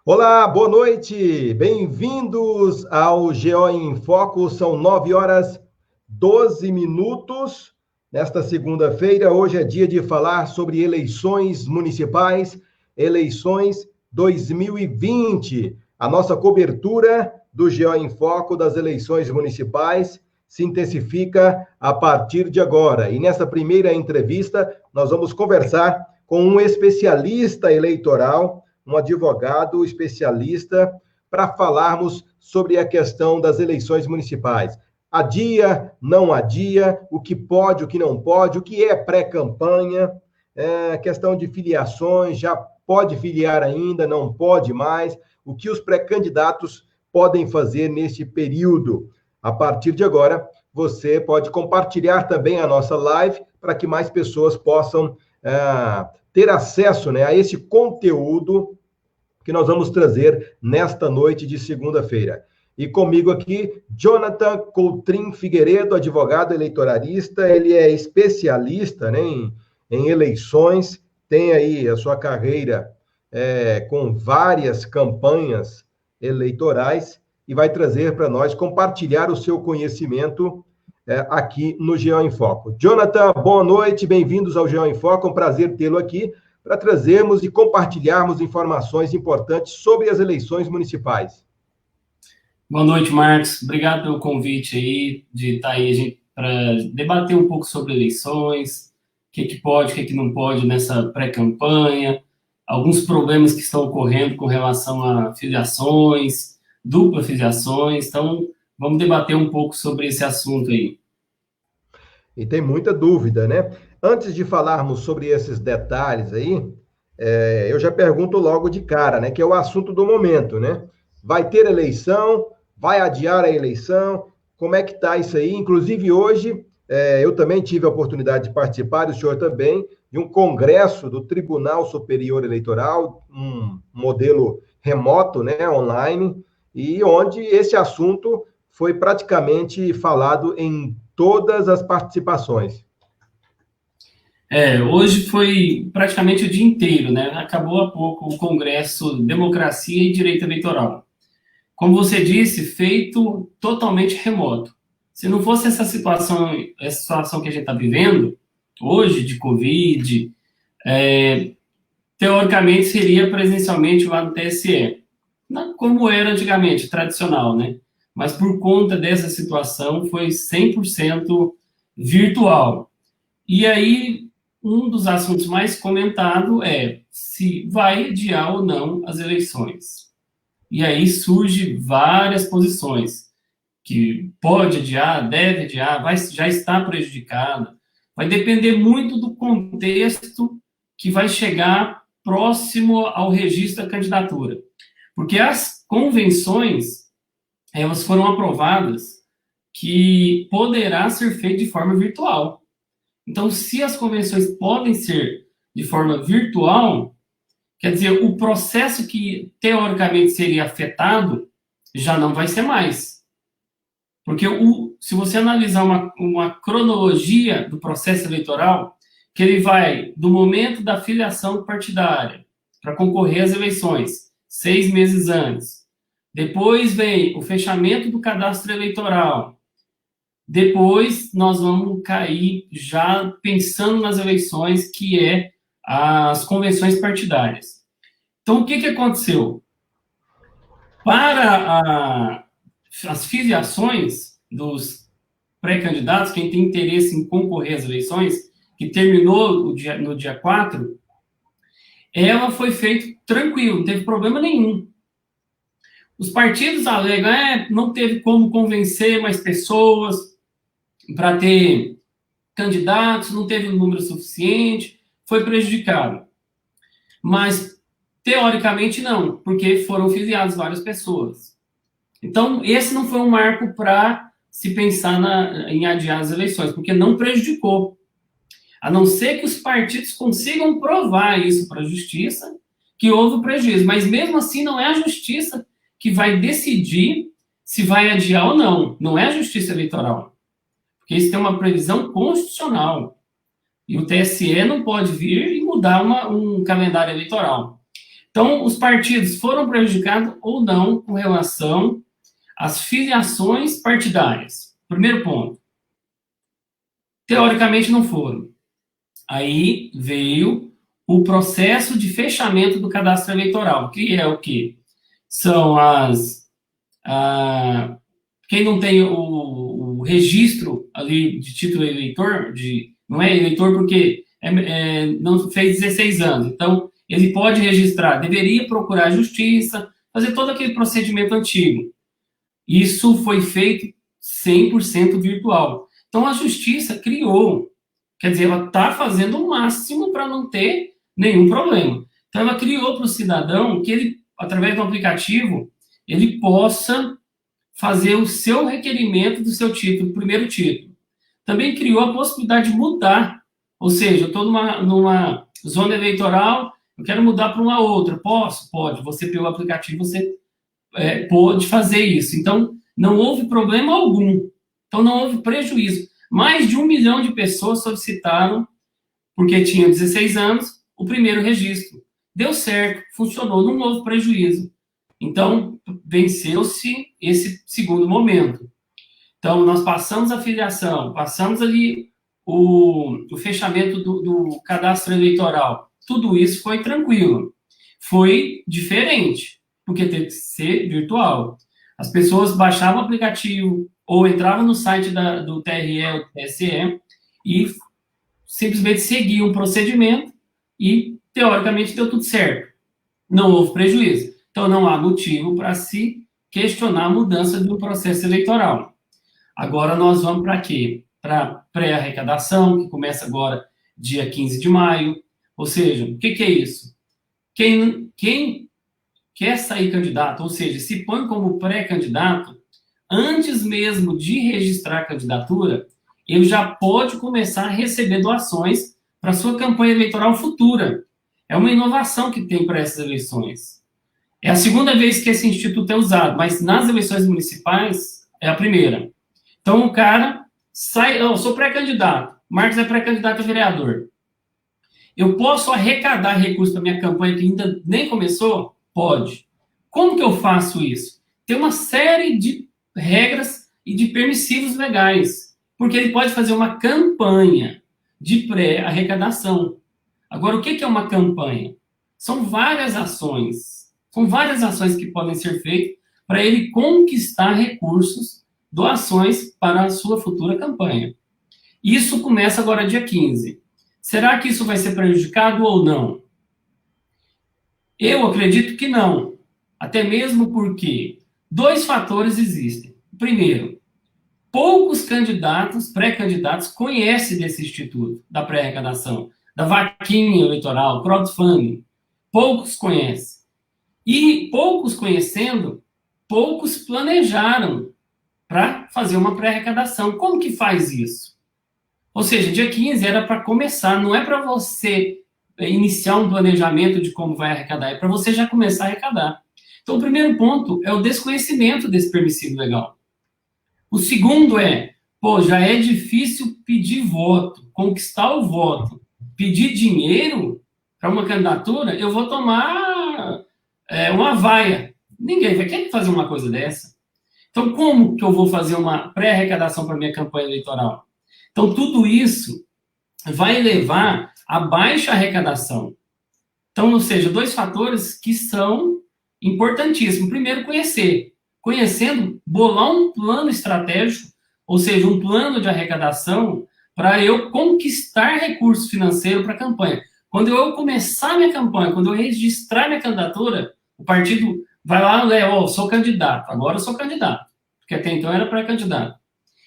Olá, boa noite. Bem-vindos ao GO em Foco. São 9h12 nesta segunda-feira. Hoje é dia de falar sobre eleições municipais, eleições 2020. A nossa cobertura do GO em Foco das eleições municipais se intensifica a partir de agora. E nessa primeira entrevista, nós vamos conversar com um especialista eleitoral, um advogado especialista, para falarmos sobre a questão das eleições municipais. Adia, não adia, o que pode, o que não pode, o que é pré-campanha, questão de filiações, já pode filiar ainda, não pode mais, o que os pré-candidatos podem fazer neste período. A partir de agora, você pode compartilhar também a nossa live para que mais pessoas possam ter acesso, a esse conteúdo que nós vamos trazer nesta noite de segunda-feira. E comigo aqui, Jonathan Coutrin Figueiredo, advogado eleitoralista, ele é especialista, em eleições, tem aí a sua carreira com várias campanhas eleitorais e vai trazer para nós, compartilhar o seu conhecimento aqui no GO em Foco. Jonathan, boa noite, bem-vindos ao GO em Foco, é um prazer tê-lo aqui para trazermos e compartilharmos informações importantes sobre as eleições municipais. Boa noite, Marcos. Obrigado pelo convite aí, de estar aí para debater um pouco sobre eleições, o que pode, o que não pode nessa pré-campanha, alguns problemas que estão ocorrendo com relação a filiações, dupla filiações. Então, vamos debater um pouco sobre esse assunto aí. E tem muita dúvida, né? Antes de falarmos sobre esses detalhes aí, eu já pergunto logo de cara, né? Que é o assunto do momento, né? Vai ter eleição? Vai adiar a eleição? Como é que está isso aí? Inclusive, hoje, eu também tive a oportunidade de participar, e o senhor também, de um congresso do Tribunal Superior Eleitoral, um modelo remoto, né? Online, e onde esse assunto foi praticamente falado em todas as participações. Hoje foi praticamente o dia inteiro, né? Acabou há pouco o Congresso Democracia e Direito Eleitoral. Como você disse, feito totalmente remoto. Se não fosse essa situação que a gente está vivendo hoje, de Covid, teoricamente seria presencialmente lá no TSE, como era antigamente, tradicional, né? Mas por conta dessa situação foi 100% virtual. E aí, um dos assuntos mais comentados é se vai adiar ou não as eleições. E aí surge várias posições, que pode adiar, deve adiar, já está prejudicada. Vai depender muito do contexto que vai chegar próximo ao registro da candidatura. Porque as convenções, elas foram aprovadas que poderá ser feito de forma virtual. Então, se as convenções podem ser de forma virtual, quer dizer, o processo que teoricamente seria afetado já não vai ser mais. Porque se você analisar uma cronologia do processo eleitoral, que ele vai do momento da filiação partidária para concorrer às eleições, 6 meses antes. Depois vem o fechamento do cadastro eleitoral. Depois nós vamos cair já pensando nas eleições, que é as convenções partidárias. Então, o que aconteceu? Para as filiações dos pré-candidatos, quem tem interesse em concorrer às eleições, que terminou no dia 4, ela foi feita tranquilo, não teve problema nenhum. Os partidos alegam, não teve como convencer mais pessoas para ter candidatos, não teve um número suficiente, foi prejudicado. Mas, teoricamente, não, porque foram filiadas várias pessoas. Então, esse não foi um marco para se pensar em adiar as eleições, porque não prejudicou. A não ser que os partidos consigam provar isso para a justiça, que houve prejuízo. Mas, mesmo assim, não é a justiça que vai decidir se vai adiar ou não. Não é a justiça eleitoral. Porque isso tem uma previsão constitucional. E o TSE não pode vir e mudar um calendário eleitoral. Então, os partidos foram prejudicados ou não com relação às filiações partidárias? Primeiro ponto. Teoricamente, não foram. Aí veio o processo de fechamento do cadastro eleitoral, que é o quê? São quem não tem o registro ali de título eleitor, não é eleitor porque não fez 16 anos, então ele pode registrar, deveria procurar a justiça, fazer todo aquele procedimento antigo. Isso foi feito 100% virtual. Então a justiça criou, quer dizer, ela está fazendo o máximo para não ter nenhum problema. Então ela criou para o cidadão que ele, através do aplicativo, ele possa fazer o seu requerimento do seu título, primeiro título. Também criou a possibilidade de mudar, ou seja, eu estou numa zona eleitoral, eu quero mudar para uma outra, posso? Pode, você pelo aplicativo, você pode fazer isso. Então, não houve problema algum, então não houve prejuízo. Mais de 1 milhão de pessoas solicitaram, porque tinham 16 anos, o primeiro registro. Deu certo, funcionou, não houve prejuízo. Então, venceu-se esse segundo momento. Então, nós passamos a filiação, passamos ali o fechamento do cadastro eleitoral. Tudo isso foi tranquilo. Foi diferente, porque teve que ser virtual. As pessoas baixavam o aplicativo ou entravam no site do TRE ou do TSE e simplesmente seguiam o procedimento e, teoricamente, deu tudo certo. Não houve prejuízo. Então, não há motivo para se questionar a mudança de um processo eleitoral. Agora, nós vamos para quê? Para pré-arrecadação, que começa agora dia 15 de maio. Ou seja, o que é isso? Quem quer sair candidato, ou seja, se põe como pré-candidato, antes mesmo de registrar a candidatura, ele já pode começar a receber doações para sua campanha eleitoral futura. É uma inovação que tem para essas eleições. É a segunda vez que esse instituto é usado, mas nas eleições municipais é a primeira. Então, o cara sai, eu sou pré-candidato, Marcos é pré-candidato a vereador. Eu posso arrecadar recursos para minha campanha que ainda nem começou? Pode. Como que eu faço isso? Tem uma série de regras e de permissivos legais, porque ele pode fazer uma campanha de pré-arrecadação. Agora, o que é uma campanha? São várias ações que podem ser feitas para ele conquistar recursos, doações para a sua futura campanha. Isso começa agora dia 15. Será que isso vai ser prejudicado ou não? Eu acredito que não. Até mesmo porque 2 fatores existem. Primeiro, poucos pré-candidatos, conhecem desse instituto da pré-arrecadação, da vaquinha eleitoral, crowdfunding. Poucos conhecem. E poucos conhecendo, poucos planejaram para fazer uma pré-arrecadação. Como que faz isso? Ou seja, dia 15 era para começar, não é para você iniciar um planejamento de como vai arrecadar, é para você já começar a arrecadar. Então, o primeiro ponto é o desconhecimento desse permissivo legal. O segundo já é difícil pedir voto, conquistar o voto. Pedir dinheiro para uma candidatura, eu vou tomar uma vaia. Ninguém vai querer fazer uma coisa dessa. Então, como que eu vou fazer uma pré-arrecadação para minha campanha eleitoral? Então, tudo isso vai levar a baixa arrecadação. Então, ou seja, 2 fatores que são importantíssimos. Primeiro, conhecer. Conhecendo, bolar um plano estratégico, ou seja, um plano de arrecadação para eu conquistar recursos financeiros para a campanha. Quando eu começar minha campanha, quando eu registrar minha candidatura, o partido vai lá, sou candidato, agora eu sou candidato, porque até então eu era pré-candidato.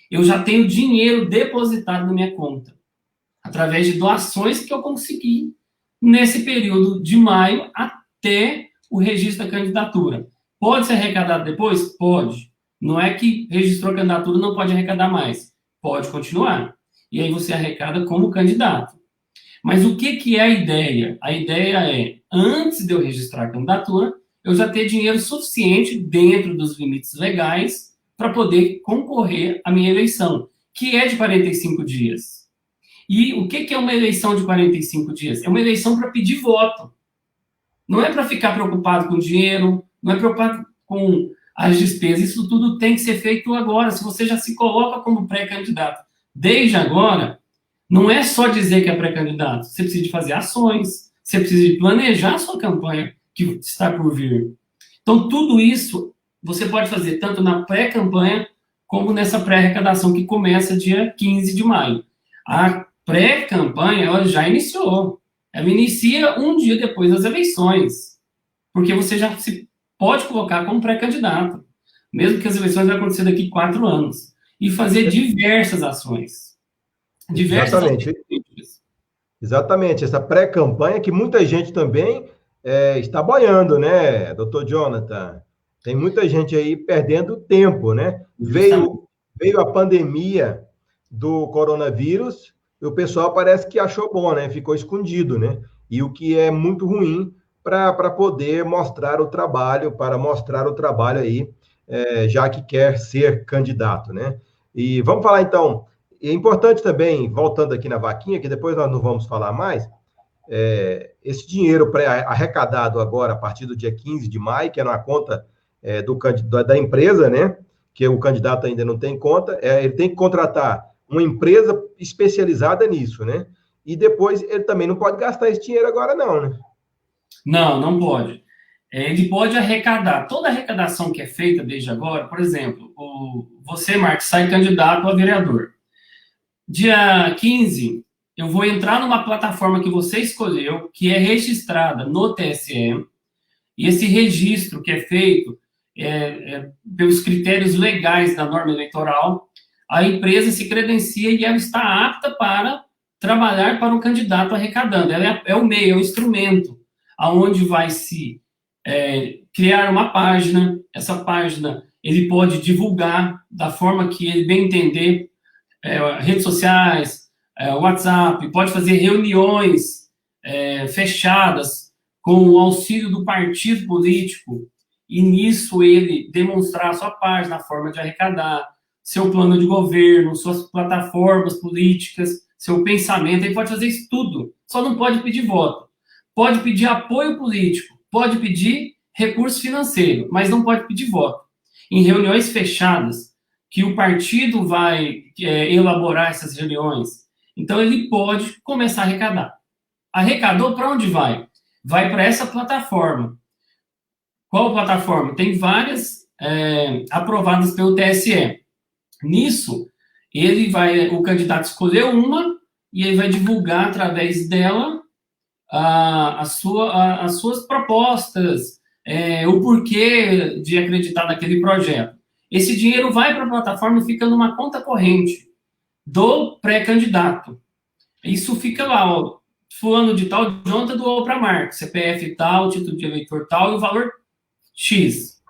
Eu já tenho dinheiro depositado na minha conta, através de doações que eu consegui nesse período de maio até o registro da candidatura. Pode ser arrecadado depois? Pode. Não é que registrou a candidatura não pode arrecadar mais. Pode continuar. E aí você arrecada como candidato. Mas o que é a ideia? A ideia é, antes de eu registrar a candidatura, eu já ter dinheiro suficiente dentro dos limites legais para poder concorrer à minha eleição, que é de 45 dias. E o que é uma eleição de 45 dias? É uma eleição para pedir voto. Não é para ficar preocupado com dinheiro, não é preocupado com as despesas. Isso tudo tem que ser feito agora. Se você já se coloca como pré-candidato desde agora, não é só dizer que é pré-candidato. Você precisa de fazer ações, você precisa de planejar a sua campanha que está por vir. Então, tudo isso você pode fazer tanto na pré-campanha como nessa pré-arrecadação que começa dia 15 de maio. A pré-campanha ela já iniciou. Ela inicia um dia depois das eleições, porque você já se pode colocar como pré-candidato, mesmo que as eleições vão acontecer daqui 4 anos, e fazer diversas ações. Diversas Exatamente. ações. Exatamente, essa pré-campanha que muita gente também está boiando, né, doutor Jonathan? Tem muita gente aí perdendo tempo, né? Veio a pandemia do coronavírus e o pessoal parece que achou bom, né? Ficou escondido, né? E o que é muito ruim para poder mostrar o trabalho, aí, já que quer ser candidato, né? E vamos falar então. É importante também, voltando aqui na vaquinha, que depois nós não vamos falar mais, esse dinheiro arrecadado agora, a partir do dia 15 de maio, que é na conta da empresa, né? Que o candidato ainda não tem conta, ele tem que contratar uma empresa especializada nisso, né? E depois ele também não pode gastar esse dinheiro agora, não, né? Não, não pode. Ele pode arrecadar. Toda arrecadação que é feita desde agora, por exemplo, você, Marcos, sai candidato a vereador. Dia 15, eu vou entrar numa plataforma que você escolheu, que é registrada no TSE, e esse registro que é feito pelos critérios legais da norma eleitoral, a empresa se credencia e ela está apta para trabalhar para um candidato arrecadando. Ela é o meio, é o instrumento aonde vai se criar uma página. Essa página ele pode divulgar da forma que ele bem entender, redes sociais, WhatsApp, pode fazer reuniões fechadas com o auxílio do partido político, e nisso ele demonstrar a sua página, a forma de arrecadar, seu plano de governo, suas plataformas políticas, seu pensamento. Ele pode fazer isso tudo, só não pode pedir voto. Pode pedir apoio político, pode pedir recurso financeiro, mas não pode pedir voto. Em reuniões fechadas, que o partido vai elaborar essas reuniões, então ele pode começar a arrecadar. Arrecadou, para onde vai? Vai para essa plataforma. Qual plataforma? Tem várias aprovadas pelo TSE. Nisso, o candidato escolheu uma e ele vai divulgar através dela as suas propostas, o porquê de acreditar naquele projeto. Esse dinheiro vai para a plataforma e fica numa conta corrente do pré-candidato. Isso fica lá, ó, fulano de tal, Jonathan doou para Marcos, CPF tal, título de eleitor tal e o valor X.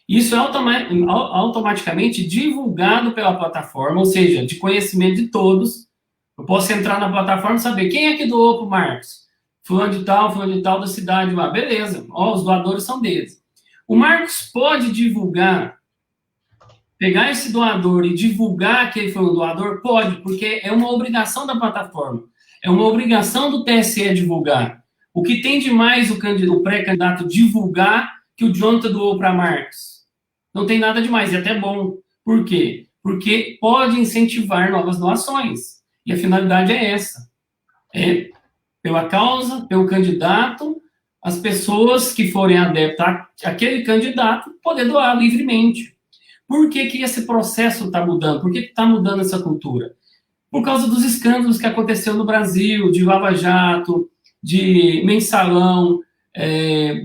Isso é automaticamente divulgado pela plataforma, ou seja, de conhecimento de todos. Eu posso entrar na plataforma e saber quem é que doou para o Marcos. Fulano de tal da cidade lá. Beleza, ó, os doadores são deles. O Marcos pode divulgar, pegar esse doador e divulgar que ele foi um doador? Pode, porque é uma obrigação da plataforma. É uma obrigação do TSE divulgar. O que tem de mais o pré-candidato divulgar que o Jonathan doou para Marcos? Não tem nada de mais, é até bom. Por quê? Porque pode incentivar novas doações. E a finalidade é essa. Pela causa, pelo candidato, as pessoas que forem adeptas àquele candidato poder doar livremente. Por que esse processo está mudando? Por que está mudando essa cultura? Por causa dos escândalos que aconteceu no Brasil, de Lava Jato, de mensalão,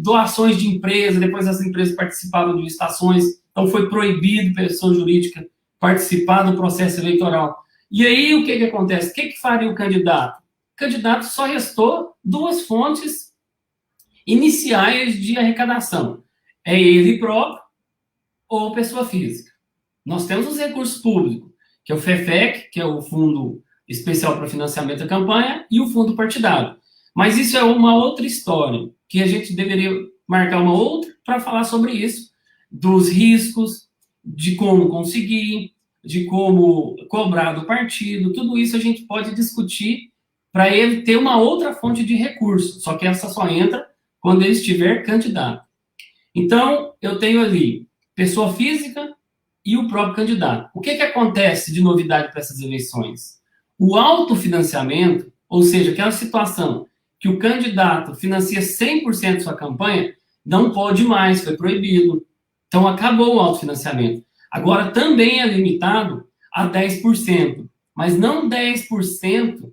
doações de empresa, depois as empresas participavam de licitações, então foi proibido pessoa jurídica participar do processo eleitoral. E aí o que acontece? O que faria o candidato? O candidato só restou 2 fontes iniciais de arrecadação. É ele próprio ou pessoa física. Nós temos os recursos públicos, que é o FEFEC, que é o Fundo Especial para Financiamento da Campanha, e o Fundo Partidário. Mas isso é uma outra história, que a gente deveria marcar uma outra para falar sobre isso, dos riscos, de como conseguir, de como cobrar do partido, tudo isso a gente pode discutir para ele ter uma outra fonte de recurso, só que essa só entra quando ele estiver candidato. Então, eu tenho ali pessoa física e o próprio candidato. O que acontece de novidade para essas eleições? O autofinanciamento, ou seja, aquela situação que o candidato financia 100% de sua campanha, não pode mais, foi proibido. Então, acabou o autofinanciamento. Agora, também é limitado a 10%, mas não 10%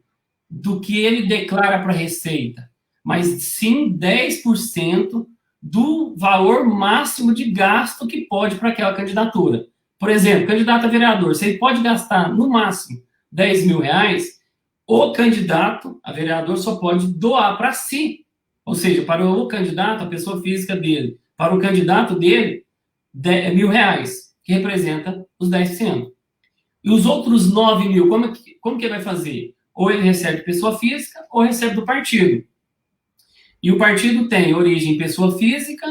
do que ele declara para a Receita, mas sim 10% do valor máximo de gasto que pode para aquela candidatura. Por exemplo, candidato a vereador, se ele pode gastar no máximo 10 mil reais, o candidato a vereador só pode doar para si. Ou seja, para o candidato, a pessoa física dele, para o candidato dele, R$1.000, que representa os 10%. E os outros 9 mil, como que ele vai fazer? Ou ele recebe pessoa física, ou recebe do partido. E o partido tem origem pessoa física,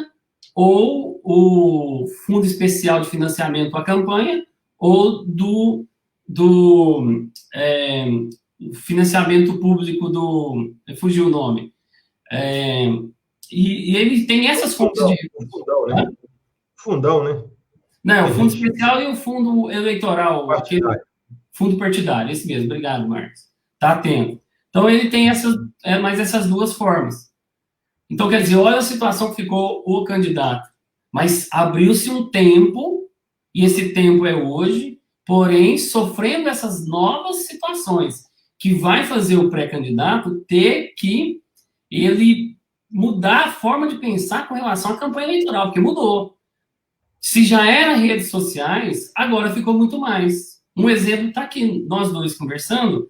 ou o Fundo Especial de Financiamento à Campanha, ou do financiamento público do... Fugiu o nome. E ele tem essas fontes de... Fundão, né? Fundão, né? Não, é o Fundo Especial e o Fundo Eleitoral, Fundo Partidário, esse mesmo. Obrigado, Marcos. Está atento. Então, ele tem mais essas duas formas. Então, quer dizer, olha a situação que ficou o candidato. Mas abriu-se um tempo, e esse tempo é hoje, porém, sofrendo essas novas situações, que vai fazer o pré-candidato ter que ele mudar a forma de pensar com relação à campanha eleitoral, porque mudou. Se já era redes sociais, agora ficou muito mais. Um exemplo está aqui, nós dois conversando,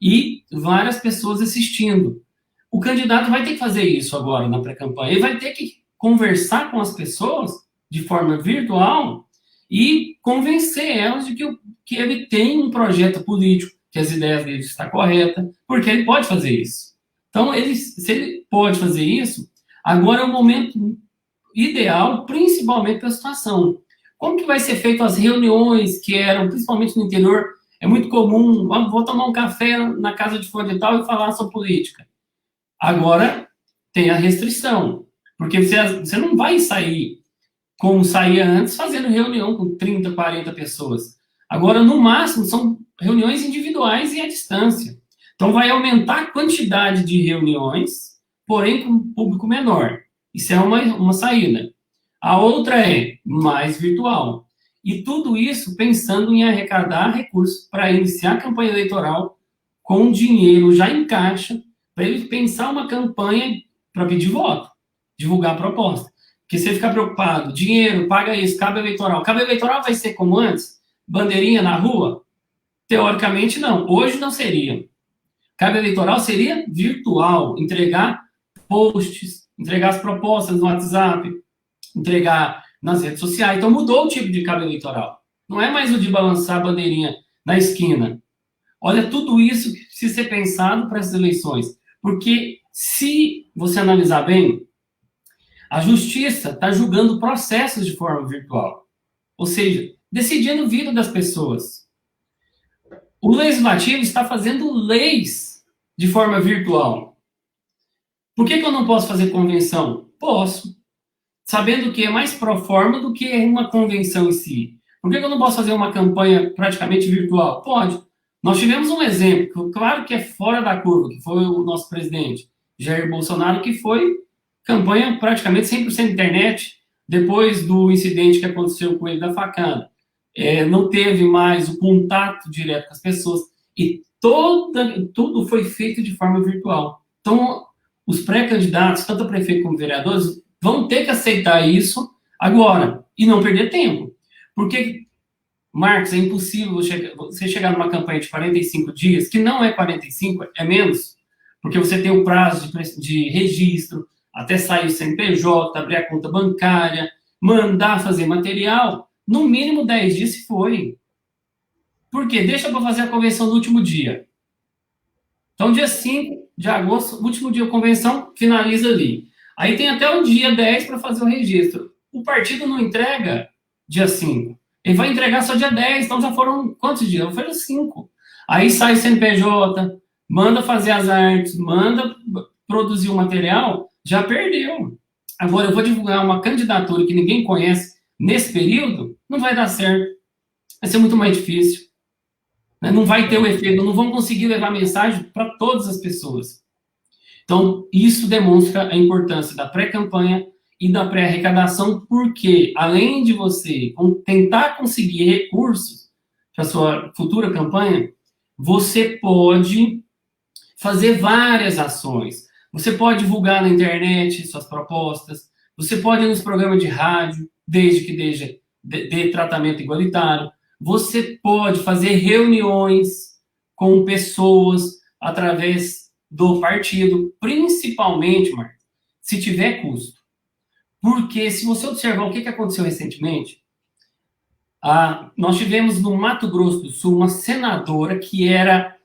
e várias pessoas assistindo. O candidato vai ter que fazer isso agora na pré-campanha. Ele vai ter que conversar com as pessoas de forma virtual e convencer elas de que ele tem um projeto político, que as ideias dele estão corretas, porque ele pode fazer isso. Então, se ele pode fazer isso, agora é o momento ideal, principalmente para a situação. Como que vai ser feito as reuniões que eram, principalmente no interior, é muito comum, vou tomar um café na casa de fulano e tal e falar sobre política. Agora, tem a restrição, porque você não vai sair como saía antes, fazendo reunião com 30, 40 pessoas. Agora, no máximo, são reuniões individuais e à distância. Então, vai aumentar a quantidade de reuniões, porém com um público menor. Isso é uma saída. A outra é mais virtual. E tudo isso pensando em arrecadar recursos para iniciar a campanha eleitoral com dinheiro já em caixa, para ele pensar uma campanha para pedir voto, divulgar a proposta. Porque se ele ficar preocupado, dinheiro, paga isso, cabo eleitoral. Cabo eleitoral vai ser como antes? Bandeirinha na rua? Teoricamente, não. Hoje não seria. Cabo eleitoral seria virtual, entregar posts, entregar as propostas no WhatsApp, entregar nas redes sociais. Então, mudou o tipo de cabo eleitoral. Não é mais o de balançar a bandeirinha na esquina. Olha, tudo isso precisa ser pensado para essas eleições. Porque, se você analisar bem, a justiça está julgando processos de forma virtual. Ou seja, decidindo a vida das pessoas. O legislativo está fazendo leis de forma virtual. Por que eu não posso fazer convenção? Posso. Sabendo que é mais pro forma do que uma convenção em si. Por que eu não posso fazer uma campanha praticamente virtual? Pode. Nós tivemos um exemplo, claro que é fora da curva, que foi o nosso presidente, Jair Bolsonaro, que foi campanha praticamente 100% internet, depois do incidente que aconteceu com ele da facada. Não teve mais o contato direto com as pessoas, e tudo foi feito de forma virtual. Então, os pré-candidatos, tanto prefeito como vereadores, vão ter que aceitar isso agora, e não perder tempo. Porque, Marcos, é impossível você chegar numa campanha de 45 dias, que não é 45, é menos, porque você tem o prazo de registro, até sair o CNPJ, abrir a conta bancária, mandar fazer material, no mínimo 10 dias se foi. Por quê? Deixa para fazer a convenção no último dia. Então, dia 5 de agosto, último dia da convenção, finaliza ali. Aí tem até o dia 10 para fazer o registro. O partido não entrega dia 5. Ele vai entregar só dia 10, então já foram quantos dias? Foram 5. Aí sai o CNPJ, manda fazer as artes, manda produzir o material, já perdeu. Agora, eu vou divulgar uma candidatura que ninguém conhece nesse período, não vai dar certo. Vai ser muito mais difícil. Né? Não vai ter o efeito, não vão conseguir levar mensagem para todas as pessoas. Então, isso demonstra a importância da pré-campanha e da pré-arrecadação, porque, além de você tentar conseguir recursos para sua futura campanha, você pode fazer várias ações. Você pode divulgar na internet suas propostas, você pode ir nos programas de rádio, desde que dê tratamento igualitário, você pode fazer reuniões com pessoas através do partido, principalmente, Marcos, se tiver custo. Porque se você observar o que aconteceu recentemente, nós tivemos no Mato Grosso do Sul uma senadora que era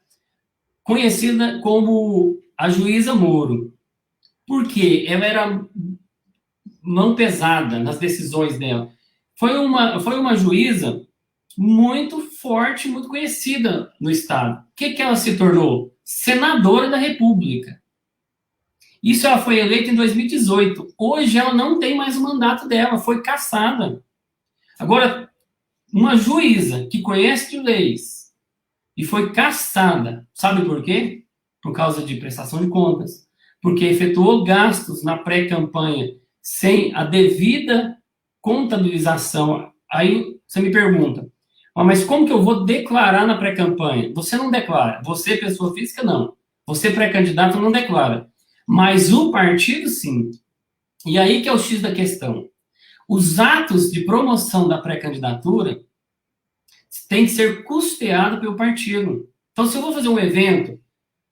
conhecida como a juíza Moro. Por quê? Ela era mão pesada nas decisões dela. Foi uma juíza muito forte, muito conhecida no Estado. O que ela se tornou? Senadora da República. Isso ela foi eleita em 2018. Hoje ela não tem mais o mandato dela, foi cassada. Agora, uma juíza que conhece de leis e foi cassada, sabe por quê? Por causa de prestação de contas, porque efetuou gastos na pré-campanha sem a devida contabilização. Aí você me pergunta, mas como que eu vou declarar na pré-campanha? Você não declara. Você, pessoa física, não. Você, pré-candidato, não declara. Mas o partido, sim. E aí que é o X da questão. Os atos de promoção da pré-candidatura têm que ser custeados pelo partido. Então, se eu vou fazer um evento,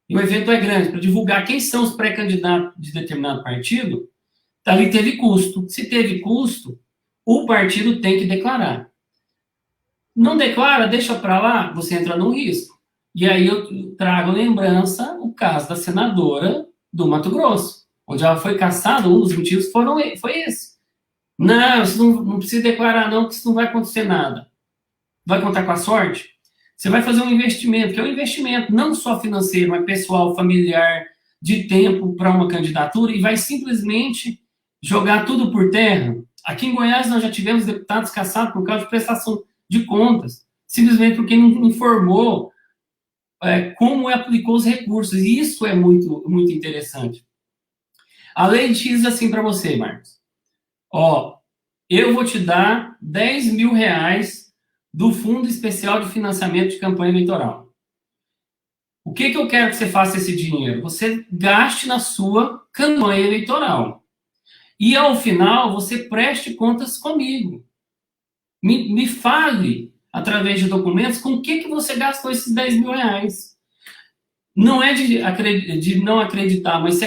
e o evento é grande, para divulgar quem são os pré-candidatos de determinado partido, ali teve custo. Se teve custo, o partido tem que declarar. Não declara, deixa para lá, você entra no risco. E aí eu trago lembrança o caso da senadora do Mato Grosso, onde ela foi cassada, um dos motivos foi esse. Não, você não precisa declarar não, que isso não vai acontecer nada. Vai contar com a sorte? Você vai fazer um investimento, que é um investimento não só financeiro, mas pessoal, familiar, de tempo para uma candidatura, e vai simplesmente jogar tudo por terra. Aqui em Goiás nós já tivemos deputados cassados por causa de prestação de contas, simplesmente porque não informou como aplicou os recursos. E isso é muito, muito interessante. A lei diz assim para você, Marcos. Eu vou te dar 10 mil reais do Fundo Especial de Financiamento de Campanha Eleitoral. O que eu quero que você faça esse dinheiro? Você gaste na sua campanha eleitoral. E, ao final, você preste contas comigo. Me fale, através de documentos, com o que você gastou esses 10 mil reais. Não é de não acreditar, mas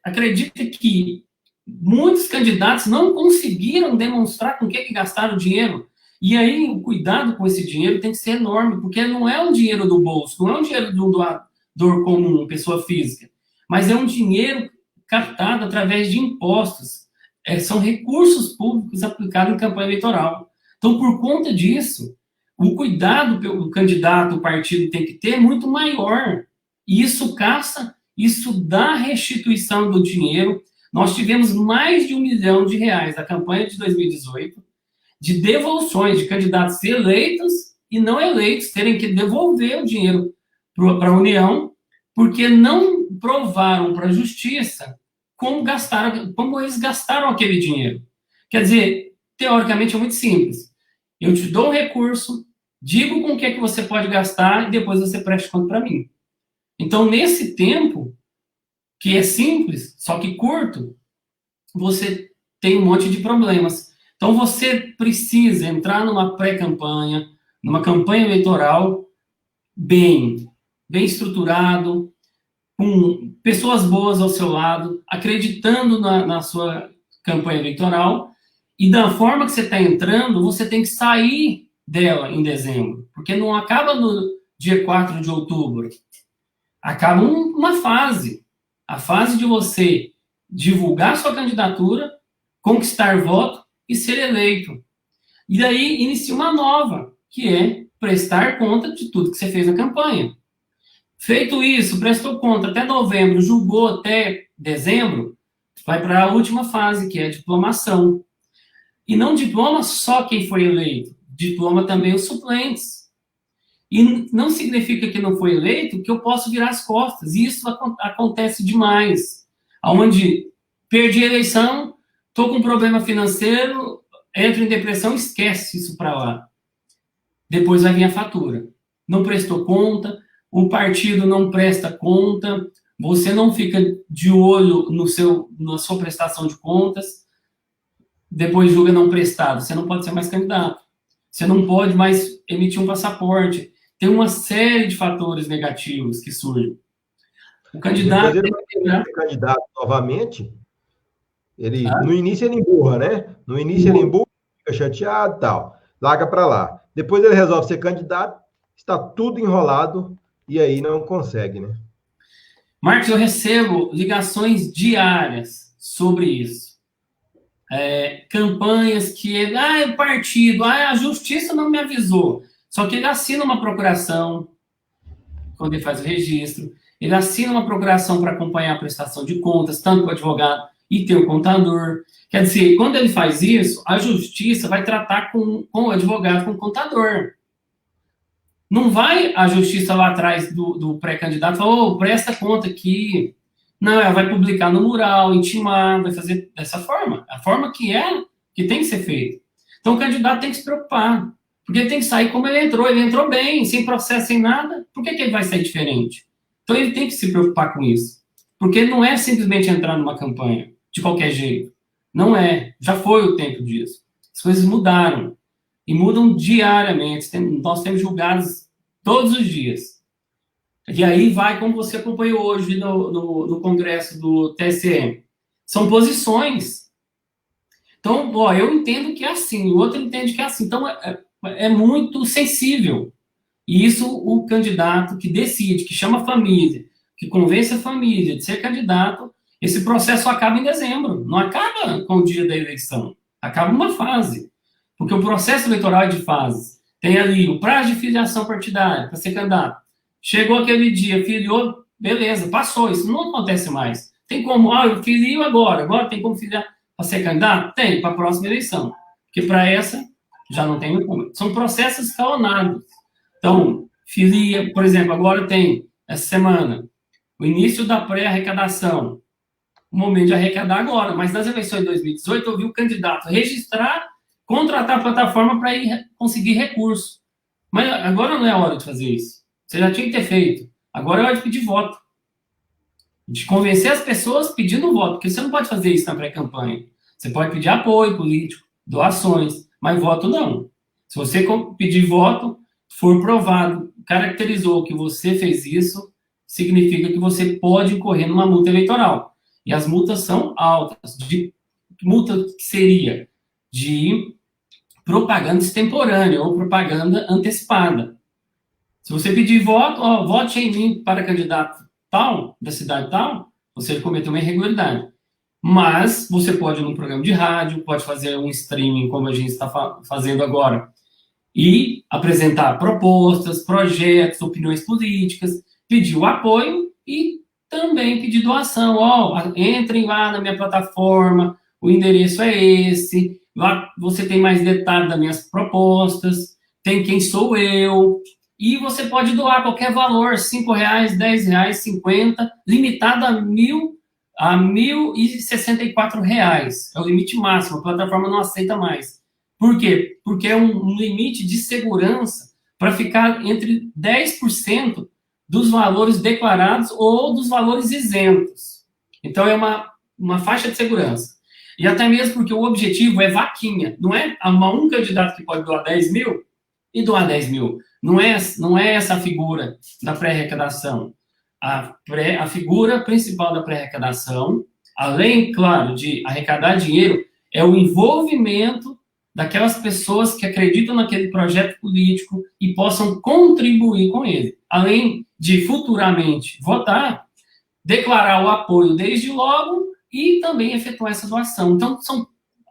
acredita que muitos candidatos não conseguiram demonstrar com que gastaram o dinheiro. E aí, o cuidado com esse dinheiro tem que ser enorme, porque não é um dinheiro do bolso, não é um dinheiro de um doador comum, pessoa física, mas é um dinheiro captado através de impostos. São recursos públicos aplicados em campanha eleitoral. Então, por conta disso, o cuidado que o candidato, o partido tem que ter é muito maior. E isso isso dá restituição do dinheiro. Nós tivemos mais de R$1 milhão da campanha de 2018, de devoluções de candidatos eleitos e não eleitos terem que devolver o dinheiro para a União, porque não provaram para a Justiça como eles gastaram aquele dinheiro. Quer dizer, teoricamente é muito simples. Eu te dou um recurso, digo com o que você pode gastar e depois você presta conta para mim. Então, nesse tempo, que é simples, só que curto, você tem um monte de problemas. Então, você precisa entrar numa pré-campanha, numa campanha eleitoral bem estruturado, com pessoas boas ao seu lado, acreditando na sua campanha eleitoral, e da forma que você está entrando, você tem que sair dela em dezembro, porque não acaba no dia 4 de outubro, acaba uma fase, a fase de você divulgar sua candidatura, conquistar voto e ser eleito. E daí inicia uma nova, que é prestar conta de tudo que você fez na campanha. Feito isso, prestou conta até novembro, julgou até dezembro, vai para a última fase, que é a diplomação. E não diploma só quem foi eleito, diploma também os suplentes. E não significa que não foi eleito que eu posso virar as costas. E isso acontece demais. Onde perdi a eleição, estou com um problema financeiro, entro em depressão, esquece isso para lá. Depois vai vir a fatura. Não prestou conta, o partido não presta conta, você não fica de olho na sua prestação de contas, depois julga não prestado. Você não pode ser mais candidato. Você não pode mais emitir um passaporte. Tem uma série de fatores negativos que surgem. O candidato... Depois ele vai ser candidato novamente. No início ele emburra, né? No início ele emburra, fica chateado e tal. Larga para lá. Depois ele resolve ser candidato, está tudo enrolado e aí não consegue, né? Marcos, eu recebo ligações diárias sobre isso. Campanhas que o partido, a justiça não me avisou. Só que ele assina uma procuração, quando ele faz o registro, ele assina uma procuração para acompanhar a prestação de contas, tanto com o advogado e ter o contador. Quer dizer, quando ele faz isso, a justiça vai tratar com o advogado, com o contador. Não vai a justiça lá atrás do pré-candidato falar, presta conta aqui. Não, ela vai publicar no mural, intimar, vai fazer dessa forma. A forma que tem que ser feito. Então, o candidato tem que se preocupar. Porque ele tem que sair como ele entrou bem, sem processo, sem nada. Por que ele vai sair diferente? Então, ele tem que se preocupar com isso. Porque não é simplesmente entrar numa campanha, de qualquer jeito. Não é. Já foi o tempo disso. As coisas mudaram. E mudam diariamente. Nós temos julgados todos os dias. E aí vai, como você acompanhou hoje no Congresso do TSE. São posições. Então, eu entendo que é assim, o outro entende que é assim. Então, é muito sensível. E isso, o candidato que decide, que chama a família, que convence a família de ser candidato, esse processo acaba em dezembro. Não acaba com o dia da eleição. Acaba uma fase. Porque o processo eleitoral é de fases. Tem ali o prazo de filiação partidária para ser candidato. Chegou aquele dia, filiou, beleza, passou. Isso não acontece mais. Tem como, eu filio agora tem como filiar para ser candidato? Tem, para a próxima eleição. Porque para essa, já não tem como. São processos escalonados. Então, filia, por exemplo, agora tem, essa semana, o início da pré-arrecadação. O momento de arrecadar agora. Mas nas eleições de 2018, eu vi o candidato registrar, contratar a plataforma para ir conseguir recurso. Mas agora não é a hora de fazer isso. Você já tinha que ter feito. Agora é hora de pedir voto. De convencer as pessoas pedindo voto. Porque você não pode fazer isso na pré-campanha. Você pode pedir apoio político, doações, mas voto não. Se você pedir voto, for provado, caracterizou que você fez isso, significa que você pode incorrer numa multa eleitoral. E as multas são altas. Multa que seria de propaganda extemporânea ou propaganda antecipada. Se você pedir voto, vote em mim para candidato tal, da cidade tal, você cometeu uma irregularidade. Mas você pode ir num programa de rádio, pode fazer um streaming, como a gente está fazendo agora, e apresentar propostas, projetos, opiniões políticas, pedir o apoio e também pedir doação. Entrem lá na minha plataforma, o endereço é esse, lá você tem mais detalhes das minhas propostas, tem quem sou eu, e você pode doar qualquer valor, R$5, R$10, 50, limitado a R$1.064. É o limite máximo, a plataforma não aceita mais. Por quê? Porque é um limite de segurança para ficar entre 10% dos valores declarados ou dos valores isentos. Então, é uma faixa de segurança. E até mesmo porque o objetivo é vaquinha. Não é um candidato que pode doar 10 mil e doar 10 mil. Não é essa a figura da pré-arrecadação. A figura principal da pré-arrecadação, além, claro, de arrecadar dinheiro, é o envolvimento daquelas pessoas que acreditam naquele projeto político e possam contribuir com ele. Além de futuramente votar, declarar o apoio desde logo e também efetuar essa doação. Então, são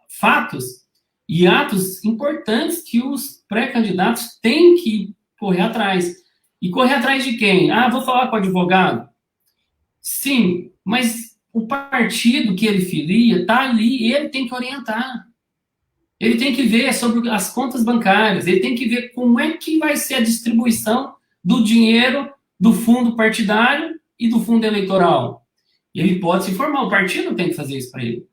fatos e atos importantes que os pré-candidatos têm que correr atrás. E correr atrás de quem? Vou falar com o advogado? Sim, mas o partido que ele filia está ali e ele tem que orientar. Ele tem que ver sobre as contas bancárias, ele tem que ver como é que vai ser a distribuição do dinheiro do fundo partidário e do fundo eleitoral. Ele pode se informar, o partido tem que fazer isso para ele.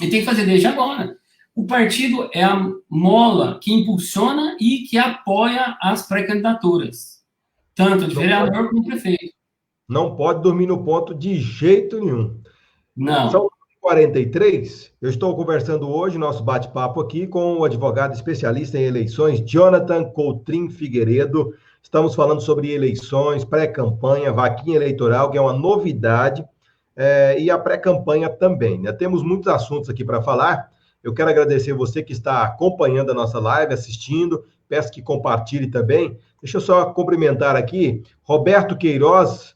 Ele tem que fazer desde agora. O partido é a mola que impulsiona e que apoia as pré-candidaturas, tanto de vereador como prefeito. Não pode dormir no ponto de jeito nenhum. Não. São 43. Eu estou conversando hoje, nosso bate-papo aqui, com o advogado especialista em eleições, Jonathan Coutrin Figueiredo. Estamos falando sobre eleições, pré-campanha, vaquinha eleitoral, que é uma novidade, e a pré-campanha também, né? Temos muitos assuntos aqui para falar. Eu quero agradecer você que está acompanhando a nossa live, assistindo. Peço que compartilhe também. Deixa eu só cumprimentar aqui. Roberto Queiroz.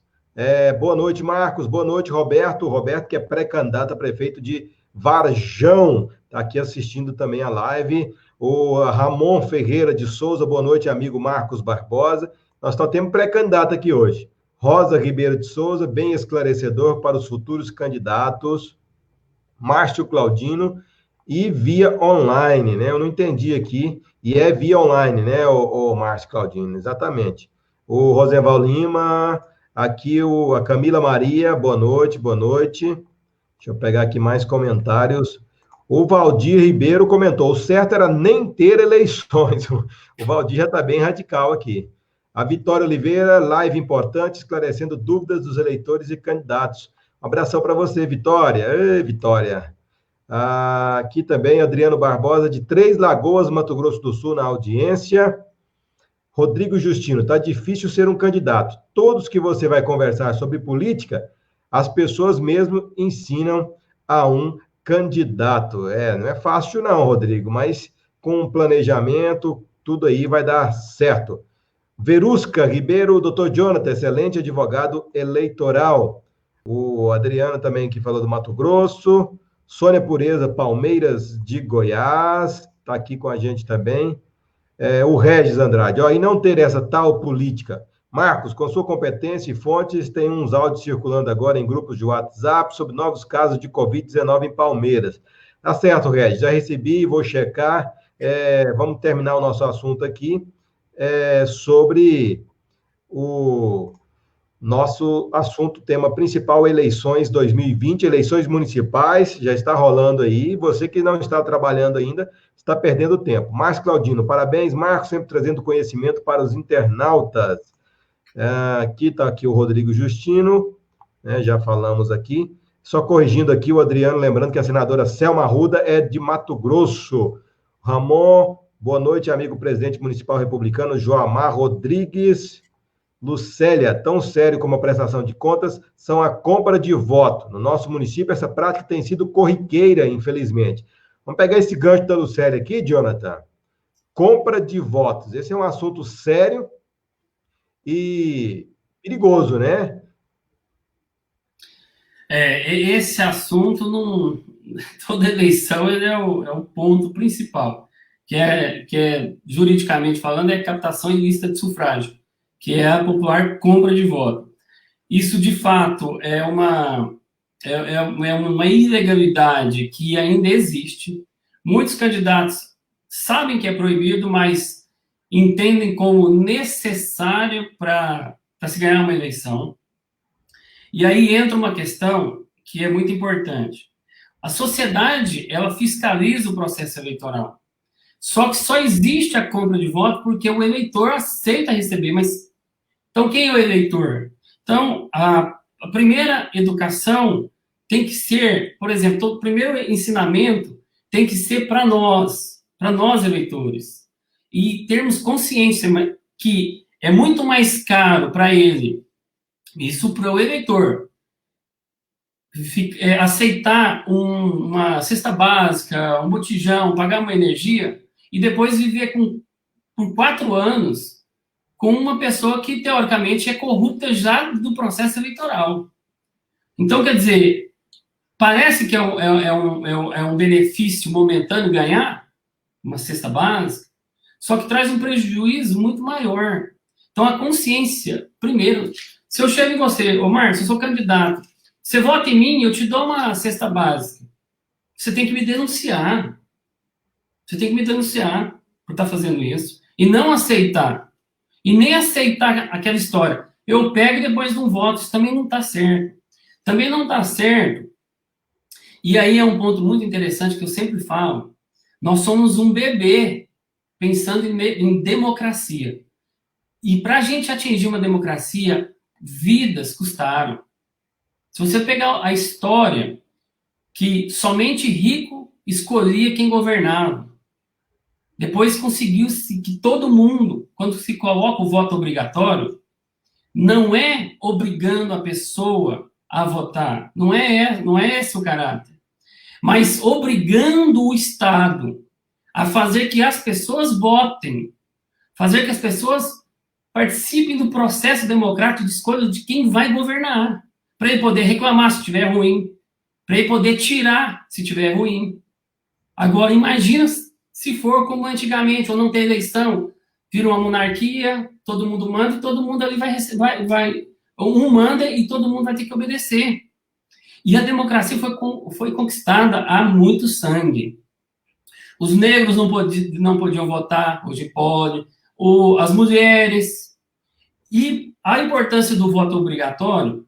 Boa noite, Marcos. Boa noite, Roberto. Roberto, que é pré-candidato a prefeito de Varjão, está aqui assistindo também a live. O Ramon Ferreira de Souza. Boa noite, amigo Marcos Barbosa. Nós só temos pré-candidato aqui hoje. Rosa Ribeiro de Souza, bem esclarecedor para os futuros candidatos. Márcio Claudino. E via online, né? Eu não entendi aqui. E é via online, né, o Márcio Claudino? Exatamente. O Rosenval Lima, aqui a Camila Maria, boa noite, boa noite. Deixa eu pegar aqui mais comentários. O Valdir Ribeiro comentou, o certo era nem ter eleições. O Valdir já está bem radical aqui. A Vitória Oliveira, live importante, esclarecendo dúvidas dos eleitores e candidatos. Um abração para você, Vitória. Ei, Vitória. Aqui também, Adriano Barbosa, de Três Lagoas, Mato Grosso do Sul, na audiência. Rodrigo Justino, tá difícil ser um candidato. Todos que você vai conversar sobre política, as pessoas mesmo ensinam a um candidato. Não é fácil não, Rodrigo, mas com planejamento, tudo aí vai dar certo. Verusca Ribeiro, doutor Jonathan, excelente advogado eleitoral. O Adriano também que falou do Mato Grosso. Sônia Pureza, Palmeiras de Goiás, está aqui com a gente também. O Regis Andrade, e não ter essa tal política. Marcos, com sua competência e fontes, tem uns áudios circulando agora em grupos de WhatsApp sobre novos casos de Covid-19 em Palmeiras. Tá certo, Regis, já recebi, vou checar. Vamos terminar o nosso assunto aqui sobre o nosso assunto, tema principal, eleições 2020, eleições municipais, já está rolando aí. Você que não está trabalhando ainda, está perdendo tempo. Márcio Claudino, parabéns, Marcos, sempre trazendo conhecimento para os internautas. Aqui está aqui o Rodrigo Justino, né, já falamos aqui. Só corrigindo aqui o Adriano, lembrando que a senadora Selma Arruda é de Mato Grosso. Ramon, boa noite, amigo presidente municipal republicano, Joamar Rodrigues. Lucélia, tão sério como a prestação de contas, são a compra de voto. No nosso município, essa prática tem sido corriqueira, infelizmente. Vamos pegar esse gancho da Lucélia aqui, Jonathan. Compra de votos. Esse é um assunto sério e perigoso, né? Esse assunto, toda eleição, ele é o ponto principal, que é, juridicamente falando, é captação ilícita de sufrágio, que é a popular compra de voto. Isso, de fato, é uma ilegalidade que ainda existe. Muitos candidatos sabem que é proibido, mas entendem como necessário para se ganhar uma eleição. E aí entra uma questão que é muito importante. A sociedade, ela fiscaliza o processo eleitoral. Só que só existe a compra de voto porque o eleitor aceita receber, mas então quem é o eleitor? Então, a primeira educação tem que ser, por exemplo, o primeiro ensinamento tem que ser para nós eleitores, e termos consciência que é muito mais caro para ele, isso para o eleitor, aceitar uma cesta básica, um botijão, pagar uma energia, e depois viver por 4 anos com uma pessoa que, teoricamente, é corrupta já do processo eleitoral. Então, quer dizer, parece que é um benefício momentâneo ganhar uma cesta básica, só que traz um prejuízo muito maior. Então, a consciência, primeiro, se eu chego em você, ô Márcio, eu sou candidato, Você vota em mim, eu te dou uma cesta básica. Você tem que me denunciar. Você tem que me denunciar por estar fazendo isso. E não aceitar. E nem aceitar aquela história. Eu pego e depois não voto. Isso também não está certo. Também não está certo. E aí é um ponto muito interessante que eu sempre falo. Nós somos um bebê pensando em democracia. E para a gente atingir uma democracia, vidas custaram. Se você pegar a história, que somente rico escolhia quem governava. Depois conseguiu-se que todo mundo, quando se coloca o voto obrigatório, não é obrigando a pessoa a votar. Não é esse o caráter. Mas obrigando o Estado a fazer que as pessoas votem, fazer que as pessoas participem do processo democrático de escolha de quem vai governar, para ele poder reclamar se estiver ruim, para ele poder tirar se estiver ruim. Agora, imagina se for como antigamente, ou não tem eleição, vira uma monarquia, todo mundo manda e todo mundo ali um manda e todo mundo vai ter que obedecer. E a democracia foi conquistada a muito sangue. Os negros não podiam votar, hoje pode. As mulheres. E a importância do voto obrigatório,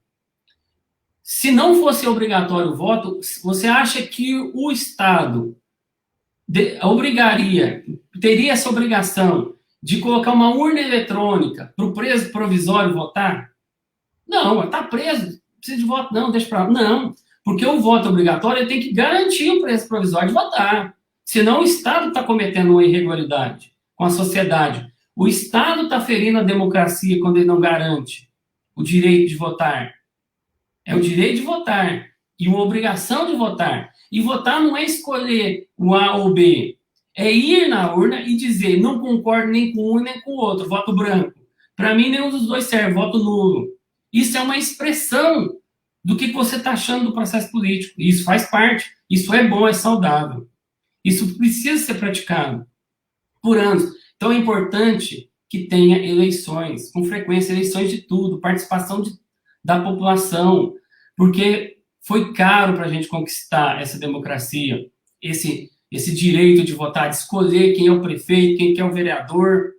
se não fosse obrigatório o voto, você acha que o Estado teria essa obrigação de colocar uma urna eletrônica para o preso provisório votar? Não, está preso, precisa de voto, não, deixa para lá. Não, porque o voto obrigatório tem que garantir o preso provisório de votar. Senão o Estado está cometendo uma irregularidade com a sociedade. O Estado está ferindo a democracia quando ele não garante o direito de votar. É o direito de votar e uma obrigação de votar. E votar não é escolher o A ou o B. É ir na urna e dizer, não concordo nem com um nem com o outro, voto branco. Para mim, nenhum dos dois serve, voto nulo. Isso é uma expressão do que você está achando do processo político. Isso faz parte. Isso é bom, é saudável. Isso precisa ser praticado por anos. Então, é importante que tenha eleições, com frequência, eleições de tudo, participação da população, porque foi caro para a gente conquistar essa democracia, esse direito de votar, de escolher quem é o prefeito, quem é o vereador.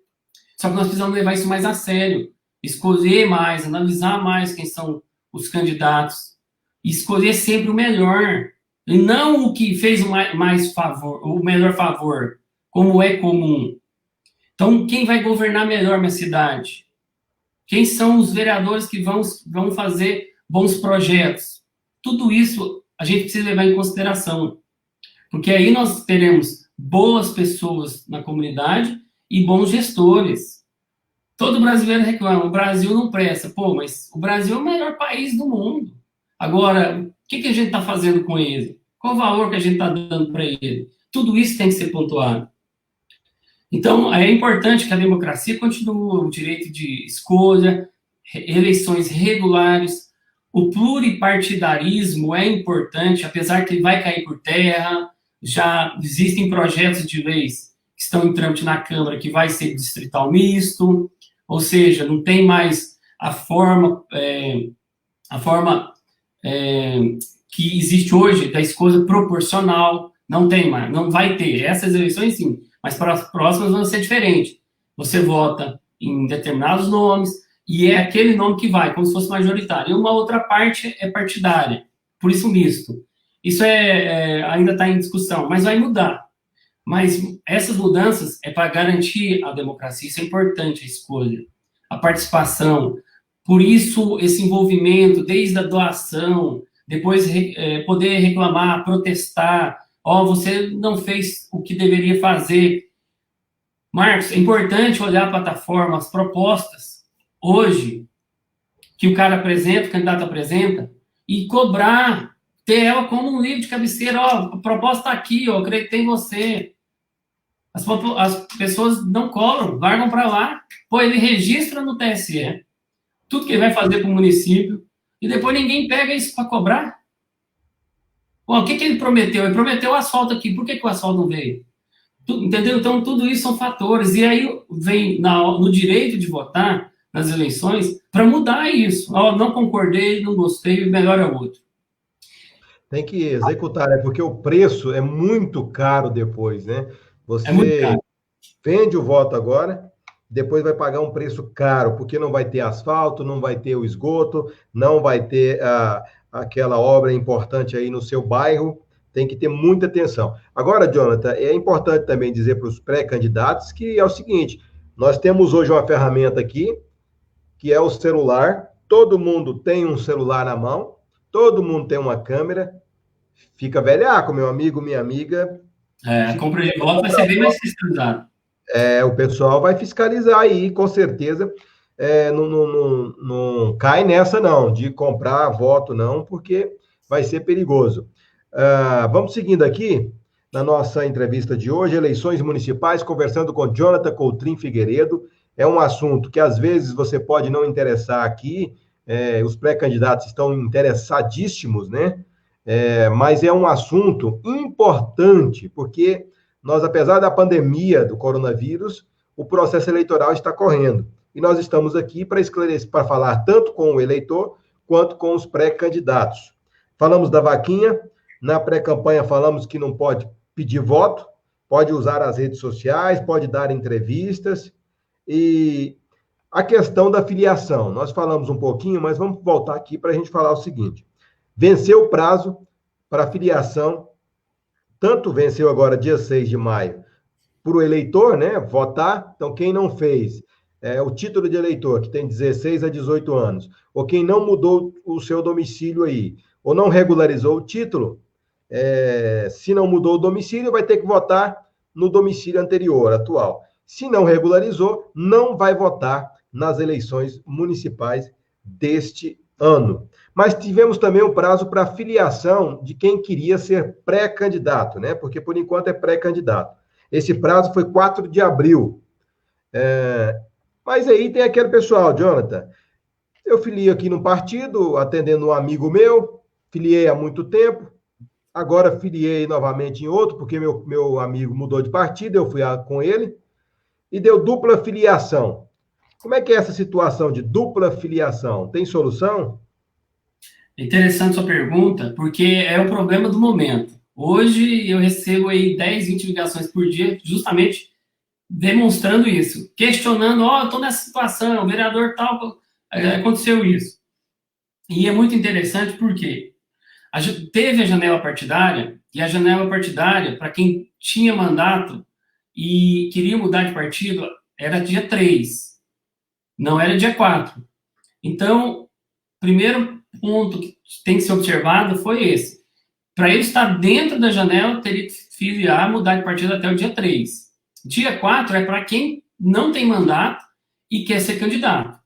Só que nós precisamos levar isso mais a sério, escolher mais, analisar mais quem são os candidatos, e escolher sempre o melhor, e não o que fez o melhor favor, como é comum. Então, quem vai governar melhor minha cidade? Quem são os vereadores que vão fazer bons projetos? Tudo isso a gente precisa levar em consideração, porque aí nós teremos boas pessoas na comunidade e bons gestores. Todo brasileiro reclama, o Brasil não presta. Pô, mas o Brasil é o melhor país do mundo. Agora, o que a gente está fazendo com ele? Qual o valor que a gente está dando para ele? Tudo isso tem que ser pontuado. Então, é importante que a democracia continue, o direito de escolha, eleições regulares. O pluripartidarismo é importante, apesar que ele vai cair por terra. Já existem projetos de leis que estão em trâmite na Câmara que vai ser distrital misto, ou seja, não tem mais a forma que existe hoje da escolha proporcional. Não tem mais, não vai ter. Essas eleições, sim. Mas para as próximas vão ser diferentes. Você vota em determinados nomes e é aquele nome que vai, como se fosse majoritário. E uma outra parte é partidária, por isso misto. Isso ainda está em discussão, mas vai mudar. Mas essas mudanças é para garantir a democracia, isso é importante, a escolha, a participação. Por isso, esse envolvimento, desde a doação, depois poder reclamar, protestar, você não fez o que deveria fazer. Marcos, é importante olhar a plataforma, as propostas, hoje, que o cara apresenta, o candidato apresenta, e cobrar, ter ela como um livro de cabeceira. A proposta está aqui, eu acreditei em você. As pessoas não cobram, largam para lá. Pô, ele registra no TSE tudo que ele vai fazer para o município, e depois ninguém pega isso para cobrar. O que ele prometeu? Ele prometeu o asfalto aqui. Por que o asfalto não veio? Entendeu? Então, tudo isso são fatores. E aí vem no direito de votar nas eleições para mudar isso. Não concordei, não gostei, o melhor é o outro. Tem que executar, né? Porque o preço é muito caro depois, né? É muito Você caro. vende o voto agora, depois vai pagar um preço caro, porque não vai ter asfalto, não vai ter o esgoto, não vai ter aquela obra importante aí no seu bairro. Tem que ter muita atenção. Agora, Jonathan, é importante também dizer para os pré-candidatos que é o seguinte: nós temos hoje uma ferramenta aqui, que é o celular. Todo mundo tem um celular na mão, todo mundo tem uma câmera. Fica velhaco, meu amigo, minha amiga. A Se compra de voto vai ser bem mais fiscalizada. o pessoal vai fiscalizar aí, com certeza. Não cai nessa, não, de comprar voto, não, porque vai ser perigoso. Vamos seguindo aqui na nossa entrevista de hoje, eleições municipais, conversando com Jonathan Coutrin Figueiredo. É um assunto que às vezes você pode não interessar aqui, os pré-candidatos estão interessadíssimos, né? Mas é um assunto importante, porque nós, apesar da pandemia do coronavírus, o processo eleitoral está correndo. E nós estamos aqui para esclarecer, para falar tanto com o eleitor quanto com os pré-candidatos. Falamos da vaquinha, na pré-campanha falamos que não pode pedir voto, pode usar as redes sociais, pode dar entrevistas. E a questão da filiação, nós falamos um pouquinho, mas vamos voltar aqui para a gente falar o seguinte: venceu o prazo para filiação, tanto venceu agora dia 6 de maio, para o eleitor, né, votar. Então, quem não fez o título de eleitor, que tem 16 a 18 anos, ou quem não mudou o seu domicílio aí, ou não regularizou o título, se não mudou o domicílio, vai ter que votar no domicílio anterior, atual. Se não regularizou, não vai votar nas eleições municipais deste ano. Mas tivemos também o prazo para filiação de quem queria ser pré-candidato, né? Porque por enquanto é pré-candidato. Esse prazo foi 4 de abril. Mas aí tem aquele pessoal, Jonathan. Eu filiei aqui no partido, atendendo um amigo meu, filiei há muito tempo, agora filiei novamente em outro, porque meu amigo mudou de partido, eu fui com ele, e deu dupla filiação. Como é que é essa situação de dupla filiação? Tem solução? Interessante sua pergunta, porque é o problema do momento. Hoje eu recebo aí 10, 20 ligações por dia, justamente demonstrando isso, questionando, eu estou nessa situação, o vereador tal, aconteceu isso. E é muito interessante porque teve a janela partidária, e a janela partidária, para quem tinha mandato e queria mudar de partido, era dia 3, não era dia 4. Então, primeiro ponto que tem que ser observado foi esse. Para ele estar dentro da janela, teria que filiar, mudar de partido até o dia 3. Dia 4 é para quem não tem mandato e quer ser candidato.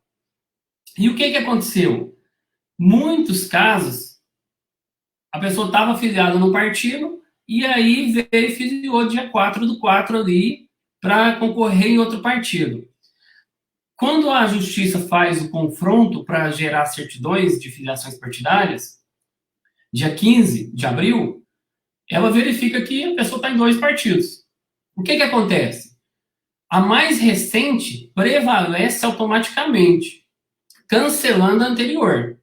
E o que aconteceu? Muitos casos, a pessoa estava filiada no partido e aí veio e filiou dia 4 do 4 ali para concorrer em outro partido. Quando a justiça faz o confronto para gerar certidões de filiações partidárias, dia 15 de abril, ela verifica que a pessoa está em 2 partidos. O que acontece? A mais recente prevalece automaticamente, cancelando a anterior.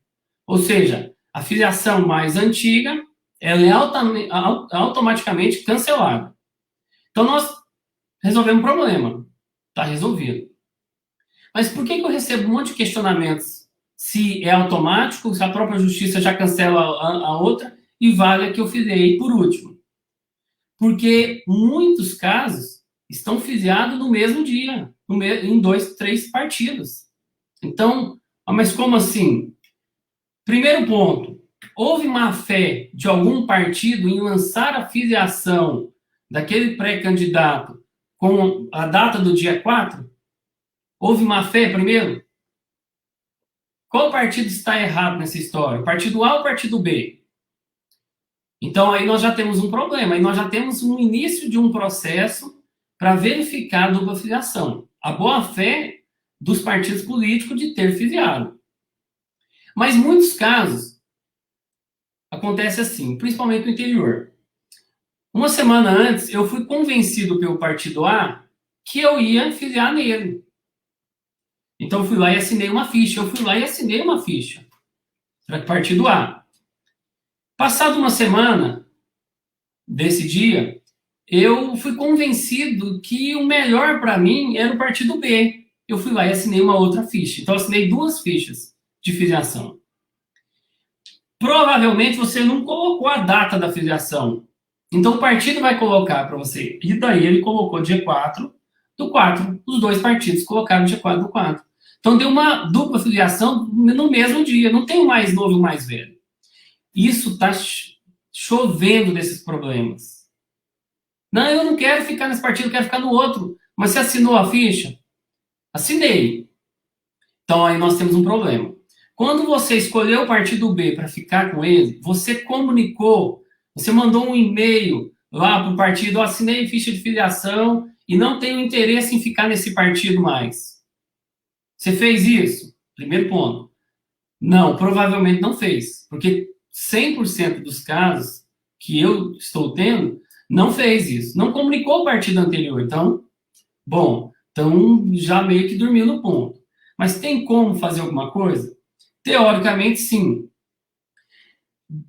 Ou seja, a filiação mais antiga ela é automaticamente cancelada. Então, nós resolvemos o problema. Está resolvido. Mas por que eu recebo um monte de questionamentos? Se é automático, se a própria justiça já cancela a outra e vale a que eu filiei por último. Porque muitos casos estão filiados no mesmo dia, em 2, 3 partidos. Então, mas como assim? Primeiro ponto, houve má fé de algum partido em lançar a filiação daquele pré-candidato com a data do dia 4? Houve má fé primeiro? Qual partido está errado nessa história? O partido A ou o partido B? Então, aí nós já temos um problema, aí nós já temos um início de um processo para verificar a dupla filiação. A boa-fé dos partidos políticos de ter filiado. Mas muitos casos acontece assim, principalmente no interior. Uma semana antes, eu fui convencido pelo partido A que eu ia filiar nele. Então, eu fui lá e assinei uma ficha. Para o partido A. Passado uma semana desse dia, eu fui convencido que o melhor para mim era o partido B. Eu fui lá e assinei uma outra ficha. Então, eu assinei 2 fichas de filiação. Provavelmente você não colocou a data da filiação. Então, o partido vai colocar para você. E daí ele colocou dia 4 do 4. Os 2 partidos colocaram dia 4 do 4. Então, deu uma dupla filiação no mesmo dia. Não tem o mais novo e o mais velho. Isso está chovendo desses problemas. Não, eu não quero ficar nesse partido, eu quero ficar no outro. Mas você assinou a ficha? Assinei. Então, aí nós temos um problema. Quando você escolheu o partido B para ficar com ele, você comunicou, você mandou um e-mail lá para o partido, eu assinei ficha de filiação e não tenho interesse em ficar nesse partido mais. Você fez isso? Primeiro ponto. Não, provavelmente não fez, porque 100% dos casos que eu estou tendo, não fez isso. Não comunicou o partido anterior. Então, bom, então já meio que dormiu no ponto. Mas tem como fazer alguma coisa? Teoricamente, sim.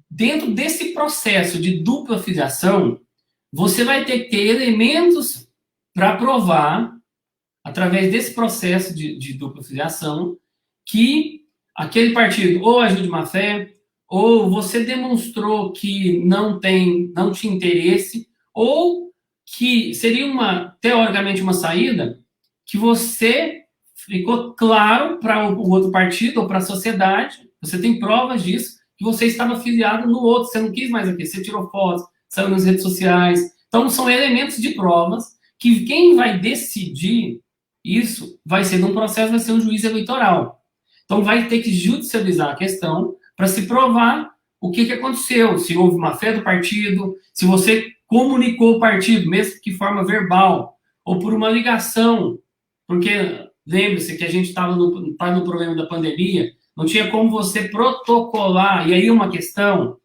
Dentro desse processo de dupla filiação, você vai ter que ter elementos para provar, através desse processo de dupla filiação, que aquele partido ou agiu de má fé, ou você demonstrou que não tinha interesse, ou que seria teoricamente uma saída que você ficou claro para o outro partido ou para a sociedade, você tem provas disso, que você estava afiliado no outro, você não quis mais aqui, você tirou fotos, saiu nas redes sociais. Então, são elementos de provas que quem vai decidir isso vai ser num processo, vai ser um juiz eleitoral. Então, vai ter que judicializar a questão para se provar o que aconteceu, se houve má fé do partido, se você comunicou o partido, mesmo que de forma verbal, ou por uma ligação, porque lembre-se que a gente estava no problema da pandemia, não tinha como você protocolar, e aí uma questão,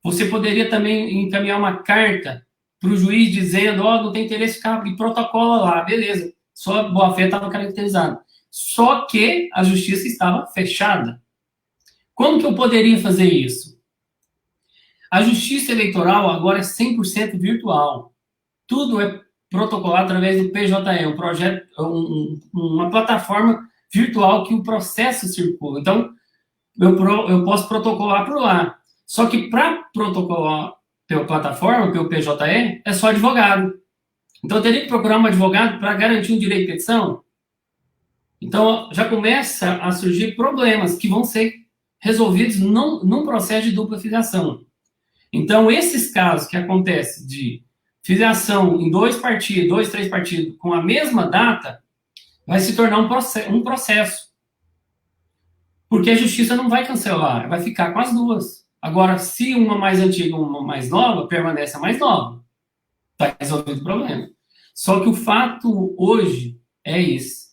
você poderia também encaminhar uma carta para o juiz dizendo, não tem interesse, ficar e protocola lá, beleza, só boa-fé estava caracterizada. Só que a justiça estava fechada. Como que eu poderia fazer isso? A justiça eleitoral agora é 100% virtual. Tudo é protocolado através do PJE, um projeto, uma plataforma virtual que o processo circula. Então, eu posso protocolar por lá. Só que para protocolar pela plataforma, pelo PJE, é só advogado. Então, eu teria que procurar um advogado para garantir um direito de petição. Então, já começa a surgir problemas que vão ser resolvidos num processo de dupla filiação. Então, esses casos que acontecem de filiação em 2 partidos, 2, 3 partidos, com a mesma data, vai se tornar um processo. Porque a justiça não vai cancelar, vai ficar com as duas. Agora, se uma mais antiga e uma mais nova, permanece a mais nova. Está resolvido o problema. Só que o fato hoje é isso.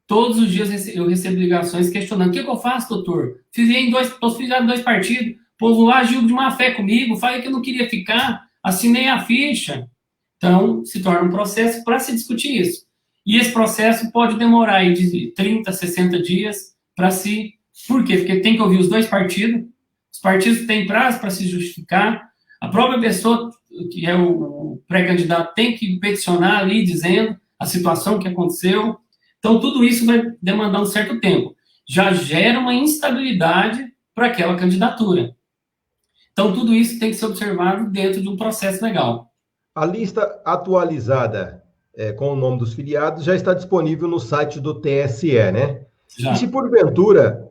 Todos os dias eu recebo ligações questionando: o que eu faço, doutor? Estou filiado em 2 partidos, o povo lá agiu de má fé comigo, falei que eu não queria ficar, assinei a ficha. Então, se torna um processo para se discutir isso. E esse processo pode demorar aí de 30, 60 dias para se... Por quê? Porque tem que ouvir os 2 partidos, os partidos têm prazo para se justificar, a própria pessoa, que é o pré-candidato, tem que peticionar ali dizendo a situação que aconteceu. Então, tudo isso vai demandar um certo tempo. Já gera uma instabilidade para aquela candidatura. Então, tudo isso tem que ser observado dentro de um processo legal. A lista atualizada com o nome dos filiados já está disponível no site do TSE, né? Já. E se porventura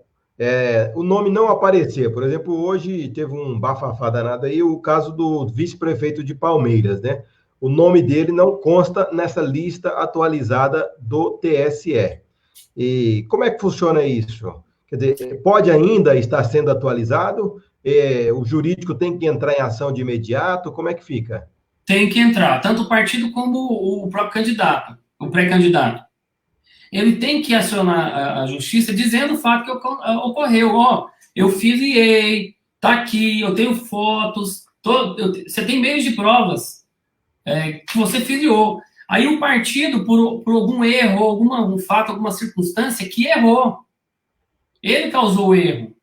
o nome não aparecer, por exemplo, hoje teve um bafafá danado aí, o caso do vice-prefeito de Palmeiras, né? O nome dele não consta nessa lista atualizada do TSE. E como é que funciona isso? Quer dizer, pode ainda estar sendo atualizado? O jurídico tem que entrar em ação de imediato? Como é que fica? Tem que entrar, tanto o partido como o próprio candidato, o pré-candidato. Ele tem que acionar a justiça dizendo o fato que ocorreu. Eu filiei, tá aqui, eu tenho fotos, você tem meios de provas que você filiou. Aí o partido, por algum erro, algum fato, alguma circunstância, que errou. Ele causou o erro.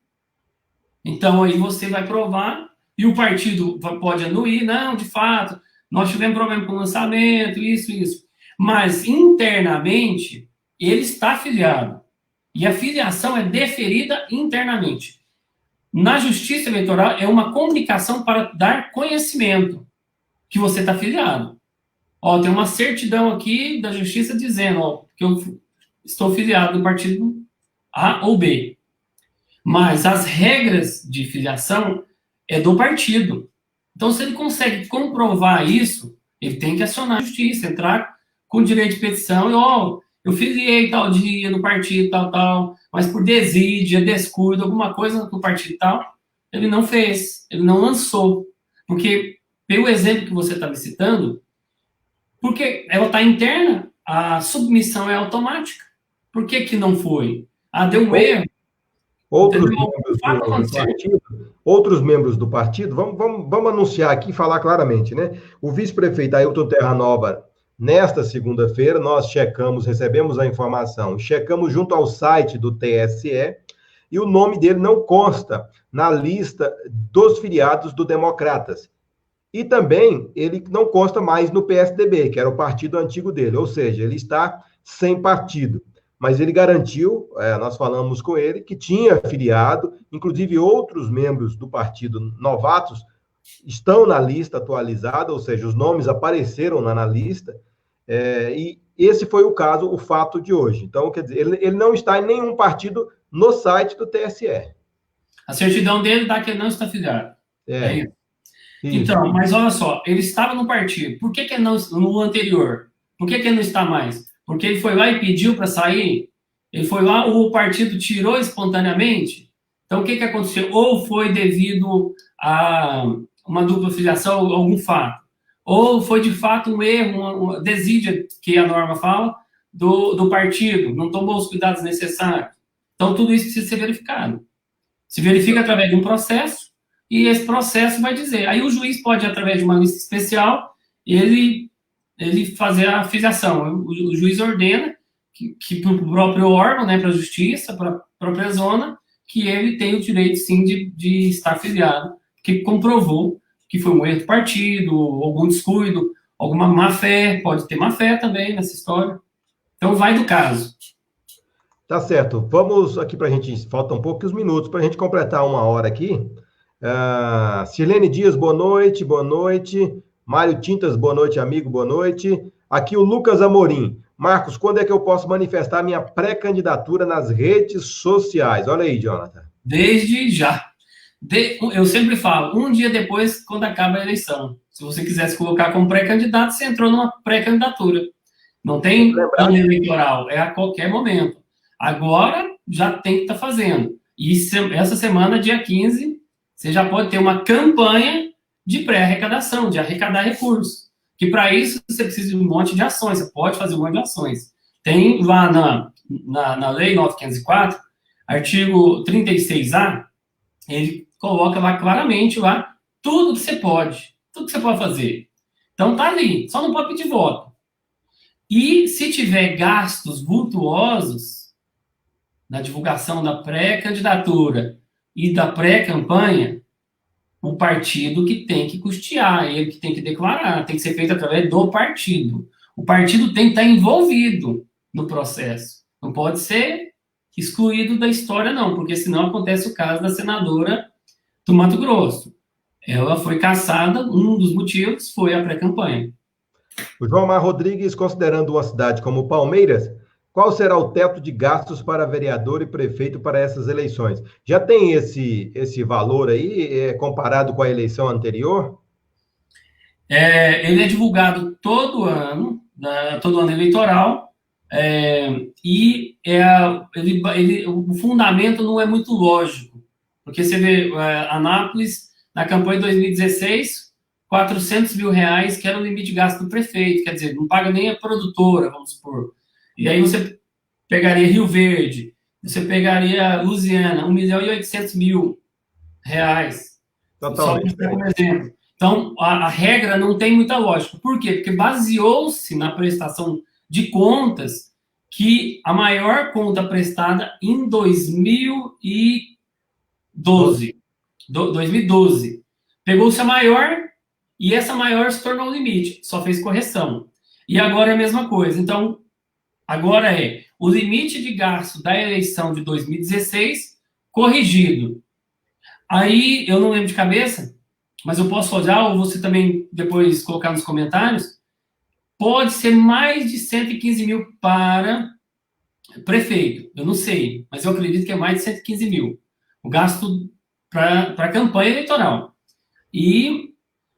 Então, aí você vai provar e o partido pode anuir, não, de fato, nós tivemos problema com o lançamento, isso. Mas, internamente, ele está filiado. E a filiação é deferida internamente. Na Justiça Eleitoral, é uma comunicação para dar conhecimento que você está filiado. Ó, tem uma certidão aqui da Justiça dizendo, ó, que eu estou filiado do partido A ou B. Mas as regras de filiação é do partido. Então, se ele consegue comprovar isso, ele tem que acionar a Justiça, entrar com direito de petição e, ó, eu filiei tal dia no partido tal, mas por desídia, descuido, alguma coisa no partido tal, ele não fez, ele não lançou. Porque, pelo exemplo que você está me citando, porque ela está interna, a submissão é automática. Por que não foi? Ah, deu um erro. Outros membros do partido, vamos anunciar aqui e falar claramente, né? O vice-prefeito Ailton Terra Nova, nesta segunda-feira, nós recebemos a informação, checamos junto ao site do TSE, e o nome dele não consta na lista dos filiados do Democratas. E também ele não consta mais no PSDB, que era o partido antigo dele, ou seja, ele está sem partido. Mas ele garantiu, nós falamos com ele, que tinha filiado, inclusive outros membros do partido novatos estão na lista atualizada, ou seja, os nomes apareceram na lista, e esse foi o caso, o fato de hoje. Então, quer dizer, ele não está em nenhum partido no site do TSE. A certidão dele dá que ele não está filiado. É isso. Então, mas olha só, ele estava no partido. Por que não no anterior? Por que ele não está mais? Porque ele foi lá e pediu para sair? Ele foi lá, o partido tirou espontaneamente? Então, o que aconteceu? Ou foi devido a uma dupla filiação, algum fato? Ou foi, de fato, um erro, uma desídia, que a norma fala, do partido, não tomou os cuidados necessários. Então, tudo isso precisa ser verificado. Se verifica através de um processo, e esse processo vai dizer. Aí o juiz pode, através de uma lista especial, ele fazer a filiação. O juiz ordena que para o próprio órgão, né, para a justiça, para a própria zona, que ele tem o direito, sim, de estar filiado, que comprovou que foi um erro do partido, algum descuido, alguma má-fé, pode ter má-fé também nessa história. Então, vai do caso. Tá certo. Vamos aqui para a gente, faltam poucos minutos para a gente completar uma hora aqui. Sirlene Dias, boa noite, boa noite. Mário Tintas, boa noite, amigo, boa noite. Aqui o Lucas Amorim. Marcos, quando é que eu posso manifestar minha pré-candidatura nas redes sociais? Olha aí, Jonathan. Desde já. Eu sempre falo, um dia depois, quando acaba a eleição. Se você quisesse colocar como pré-candidato, você entrou numa pré-candidatura. Não tem ano eleitoral, é a qualquer momento. Agora, já tem que estar fazendo. E essa semana, dia 15, você já pode ter uma campanha de pré-arrecadação, de arrecadar recursos. Que para isso você precisa de um monte de ações, você pode fazer um monte de ações. Tem lá na Lei 9.504, artigo 36A, ele coloca lá claramente lá tudo que você pode fazer. Então tá ali, só não pode pedir voto. E se tiver gastos vultuosos na divulgação da pré-candidatura e da pré-campanha, o partido que tem que custear, ele que tem que declarar, tem que ser feito através do partido. O partido tem que estar envolvido no processo. Não pode ser excluído da história, não, porque senão acontece o caso da senadora do Mato Grosso. Ela foi cassada, um dos motivos foi a pré-campanha. O João Mar Rodrigues, considerando uma cidade como Palmeiras, qual será o teto de gastos para vereador e prefeito para essas eleições? Já tem esse valor aí, comparado com a eleição anterior? Ele é divulgado todo ano eleitoral, o fundamento não é muito lógico, porque você vê Anápolis, na campanha de 2016, R$400 mil, que era o limite de gasto do prefeito, quer dizer, não paga nem a produtora, vamos supor. E aí você pegaria Rio Verde, você pegaria Lusiana, R$1.800.000. Totalmente. Só para um exemplo. Então, a regra não tem muita lógica. Por quê? Porque baseou-se na prestação de contas que a maior conta prestada em 2012. Pegou-se a maior e essa maior se tornou o limite, só fez correção. E agora é a mesma coisa. Então, agora é o limite de gasto da eleição de 2016 corrigido. Aí, eu não lembro de cabeça, mas eu posso olhar, ou você também depois colocar nos comentários, pode ser mais de 115 mil para prefeito. Eu não sei, mas eu acredito que é mais de 115 mil. O gasto para a campanha eleitoral. E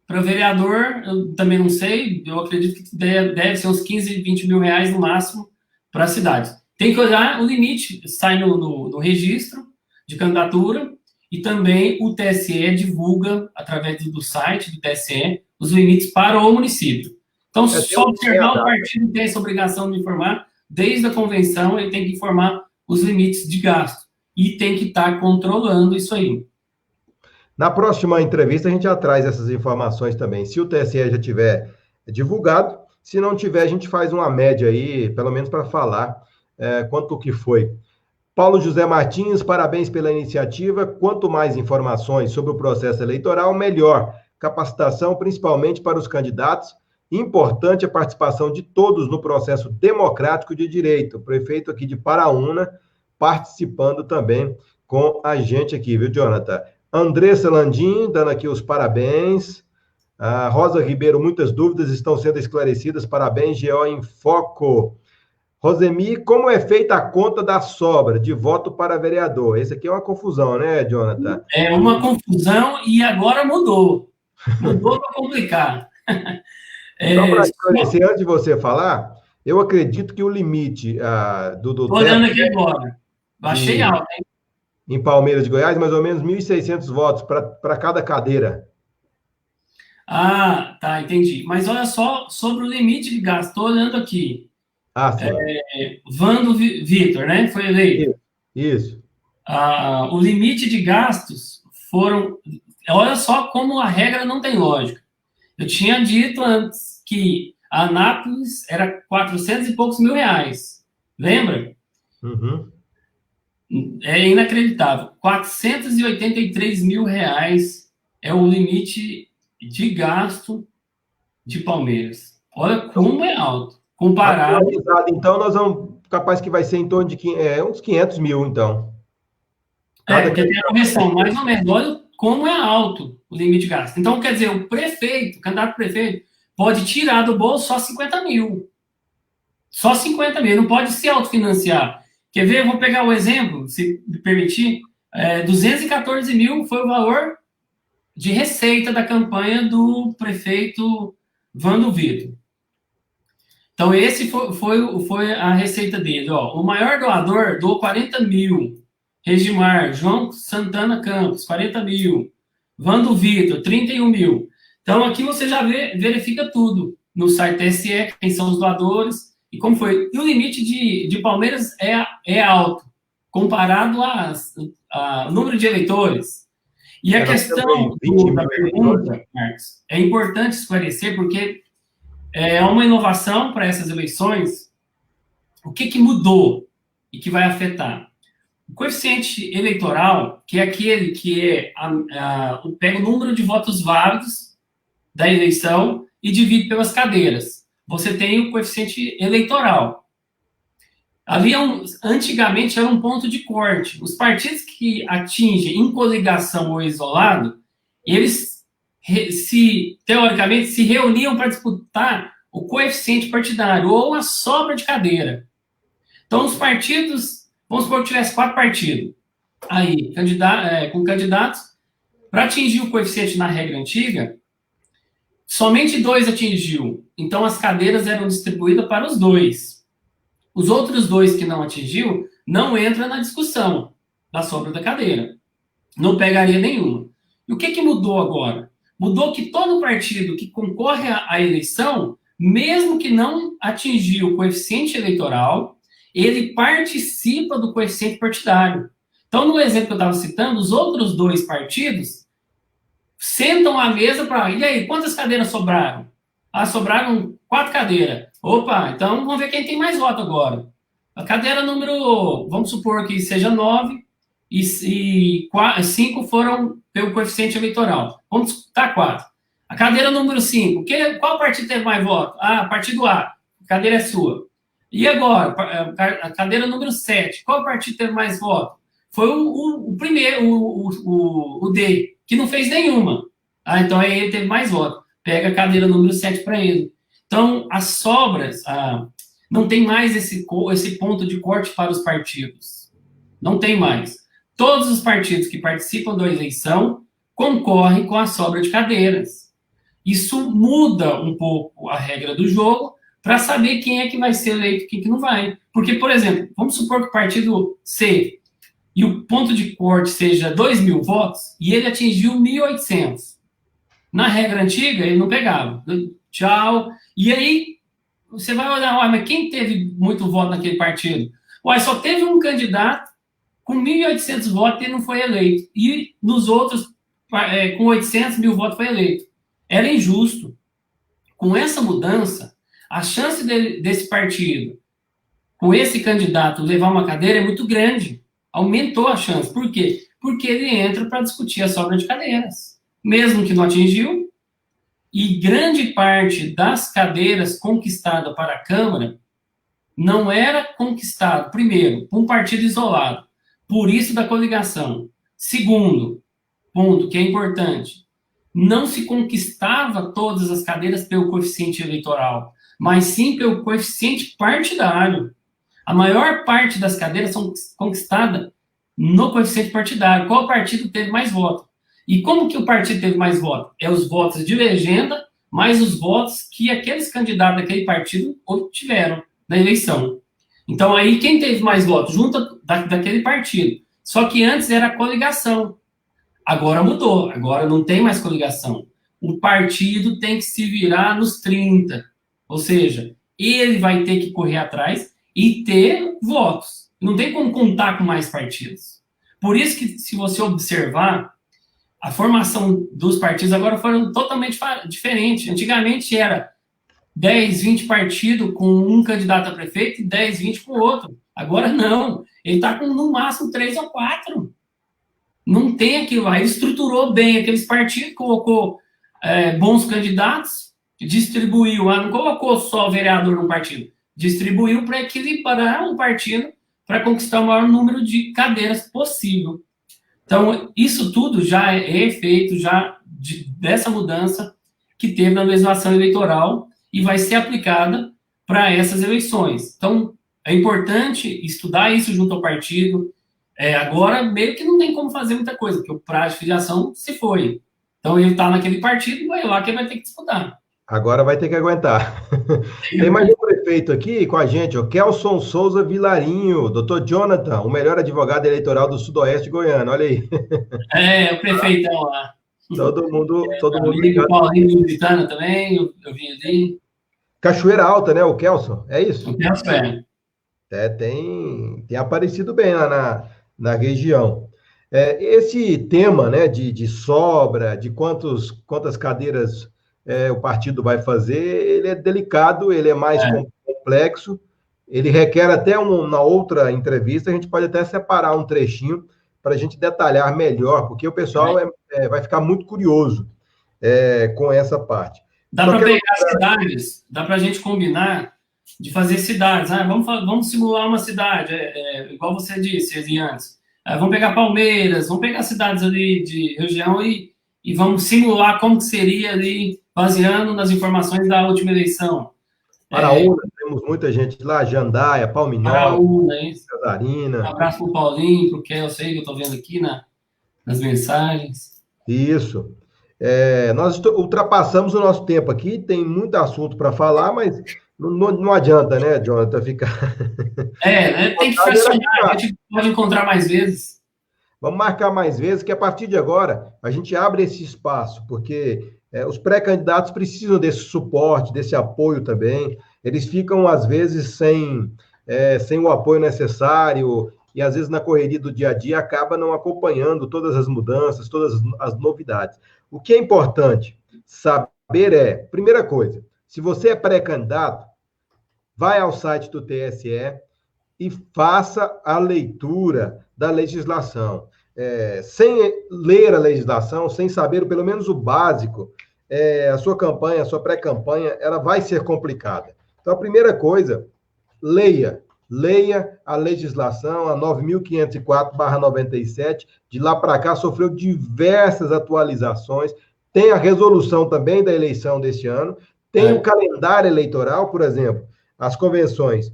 para vereador, eu também não sei, eu acredito que deve ser uns 15, 20 mil reais no máximo para a cidade. Tem que olhar o limite, sai no registro de candidatura, e também o TSE divulga, através do site do TSE, os limites para o município. Então, só observar, o partido tem essa obrigação de informar, desde a convenção, ele tem que informar os limites de gasto, e tem que estar controlando isso aí. Na próxima entrevista, a gente já traz essas informações também. Se o TSE já tiver divulgado, se não tiver, a gente faz uma média aí, pelo menos para falar quanto que foi. Paulo José Martins, parabéns pela iniciativa. Quanto mais informações sobre o processo eleitoral, melhor. Capacitação, principalmente para os candidatos. Importante a participação de todos no processo democrático de direito. O prefeito aqui de Paraúna participando também com a gente aqui, viu, Jonathan? Andressa Landim, dando aqui os parabéns. A Rosa Ribeiro, muitas dúvidas estão sendo esclarecidas. Parabéns, GO em Foco. Rosemi, como é feita a conta da sobra de voto para vereador? Esse aqui é uma confusão, né, Jonathan? É uma confusão e agora mudou. Mudou para complicar. Só para esclarecer, antes de você falar, eu acredito que o limite do Estou olhando aqui agora. Achei alto, hein? Em Palmeiras de Goiás, mais ou menos 1.600 votos para cada cadeira. Ah, tá, entendi. Mas olha só sobre o limite de gasto. Estou olhando aqui. Sim. Vando Vitor, né? Foi eleito. Isso. O limite de gastos foram... Olha só como a regra não tem lógica. Eu tinha dito antes que a Anápolis era 400 e poucos mil reais. Lembra? Uhum. É inacreditável. 483 mil reais é o limite de gasto de Palmeiras. Olha como é alto. Comparado... Então, nós vamos... Capaz que vai ser em torno de uns 500 mil, então. Porque tem a correção, mais ou menos. Olha como é alto o limite de gasto. Então, quer dizer, o prefeito, o candidato a prefeito, pode tirar do bolso só 50 mil. Só 50 mil. Não pode se autofinanciar. Quer ver? Eu vou pegar o exemplo, se me permitir. 214 mil foi o valor de receita da campanha do prefeito Vando Vitor. Então, esse foi a receita dele. Ó, o maior doador doou 40 mil. Regimar, João Santana Campos, 40 mil. Vando Vitor, 31 mil. Então, aqui você já verifica tudo no site TSE, quem são os doadores e como foi. E o limite de Palmeiras é alto, comparado ao número de eleitores. E a questão da pergunta, Marcos, é importante esclarecer, porque é uma inovação para essas eleições. O que mudou e que vai afetar? O coeficiente eleitoral, que é aquele que pega o número de votos válidos da eleição e divide pelas cadeiras. Você tem o coeficiente eleitoral. Ali, antigamente, era um ponto de corte. Os partidos que atingem em coligação ou isolado, eles, teoricamente, se reuniam para disputar o coeficiente partidário ou a sobra de cadeira. Então, os partidos... Vamos supor que tivesse 4 partidos aí, com candidatos, para atingir o coeficiente na regra antiga, somente 2 atingiu. Então, as cadeiras eram distribuídas para os 2. Os outros 2 que não atingiu, não entram na discussão da sobra da cadeira. Não pegaria nenhuma. E o que mudou agora? Mudou que todo partido que concorre à eleição, mesmo que não atingiu o coeficiente eleitoral, ele participa do coeficiente partidário. Então, no exemplo que eu estava citando, os outros 2 partidos sentam à mesa para... E aí, quantas cadeiras sobraram? Sobraram 4 cadeiras. Opa, então vamos ver quem tem mais voto agora. A cadeira número... Vamos supor que seja 9 e 5 foram pelo coeficiente eleitoral. Vamos disputar 4. A cadeira número 5, qual partido teve mais votos? Ah, partido A, a cadeira é sua. E agora, a cadeira número 7, qual partido teve mais votos? Foi o primeiro, o D, que não fez nenhuma. Ah, então aí ele teve mais votos. Pega a cadeira número 7 para ele. Então, as sobras, não tem mais esse ponto de corte para os partidos. Não tem mais. Todos os partidos que participam da eleição concorrem com a sobra de cadeiras. Isso muda um pouco a regra do jogo para saber quem é que vai ser eleito e quem que não vai. Porque, por exemplo, vamos supor que o partido C e o ponto de corte seja 2.000 votos e ele atingiu 1.800. Na regra antiga, ele não pegava. Tchau. E aí, você vai olhar, mas quem teve muito voto naquele partido? Só teve um candidato com 1.800 votos e ele não foi eleito. E nos outros, com 800.000 votos, foi eleito. Era injusto. Com essa mudança, a chance desse partido, com esse candidato, levar uma cadeira é muito grande. Aumentou a chance. Por quê? Porque ele entra para discutir a sobra de cadeiras. Mesmo que não atingiu, e grande parte das cadeiras conquistadas para a Câmara não era conquistado, primeiro, por um partido isolado. Por isso da coligação. Segundo ponto, que é importante, não se conquistava todas as cadeiras pelo coeficiente eleitoral, mas sim pelo coeficiente partidário. A maior parte das cadeiras são conquistadas no coeficiente partidário. Qual partido teve mais votos? E como que o partido teve mais votos? É os votos de legenda, mais os votos que aqueles candidatos daquele partido obtiveram na eleição. Então, aí, quem teve mais votos? Junto daquele partido. Só que antes era coligação. Agora mudou. Agora não tem mais coligação. O partido tem que se virar nos 30. Ou seja, ele vai ter que correr atrás e ter votos. Não tem como contar com mais partidos. Por isso que, se você observar, a formação dos partidos agora foram totalmente diferentes. Antigamente era 10, 20 partidos com um candidato a prefeito e 10, 20 com outro. Agora não. Ele está com, no máximo, 3 ou 4. Não tem aquilo lá. Ele estruturou bem aqueles partidos, colocou bons candidatos, distribuiu. Não colocou só vereador no partido. Distribuiu para equilibrar o partido para conquistar o maior número de cadeiras possível. Então, isso tudo já é efeito dessa mudança que teve na legislação eleitoral e vai ser aplicada para essas eleições. Então, é importante estudar isso junto ao partido. Agora, meio que não tem como fazer muita coisa, porque o prazo de filiação se foi. Então, ele está naquele partido, vai lá que ele vai ter que disputar. Agora vai ter que aguentar. Tem mais um prefeito aqui com a gente, o Kelson Souza Vilarinho, doutor Jonathan, o melhor advogado eleitoral do Sudoeste goiano, olha aí. O prefeitão lá. Todo mundo ligado. O Paulinho Vitana também, eu vi ali. Cachoeira Alta, né, o Kelson? É isso? O Kelson tem aparecido bem lá na região. Esse tema, né, de sobra, de quantas cadeiras o partido vai fazer, ele é delicado, ele é mais complexo, ele requer até na outra entrevista, a gente pode até separar um trechinho para a gente detalhar melhor, porque o pessoal vai ficar muito curioso com essa parte. Dá para pegar cidades, dá para a gente combinar de fazer cidades. Vamos simular uma cidade, igual você disse ali antes. Vamos pegar Palmeiras, vamos pegar cidades ali de região e vamos simular como que seria ali, baseando nas informações da última eleição. Paraúna, temos muita gente lá, Jandaia, Palminal, Paraúna, Catarina. Um abraço para o Paulinho, para o Kelson, que eu estou vendo aqui nas mensagens. Isso. Nós ultrapassamos o nosso tempo aqui, tem muito assunto para falar, mas não adianta, né, Jonathan, ficar... Tem que fracionar, a gente pode encontrar mais vezes. Vamos marcar mais vezes, que a partir de agora a gente abre esse espaço, porque os pré-candidatos precisam desse suporte, desse apoio também. Eles ficam, às vezes, sem o apoio necessário e, às vezes, na correria do dia a dia, acaba não acompanhando todas as mudanças, todas as novidades. O que é importante saber primeira coisa, se você é pré-candidato, vai ao site do TSE e faça a leitura da legislação. Sem ler a legislação, sem saber pelo menos o básico, a sua campanha, a sua pré-campanha, ela vai ser complicada. Então, a primeira coisa, leia a legislação, a 9.504/97, de lá para cá sofreu diversas atualizações, tem a resolução também da eleição deste ano, tem o calendário eleitoral, por exemplo, as convenções,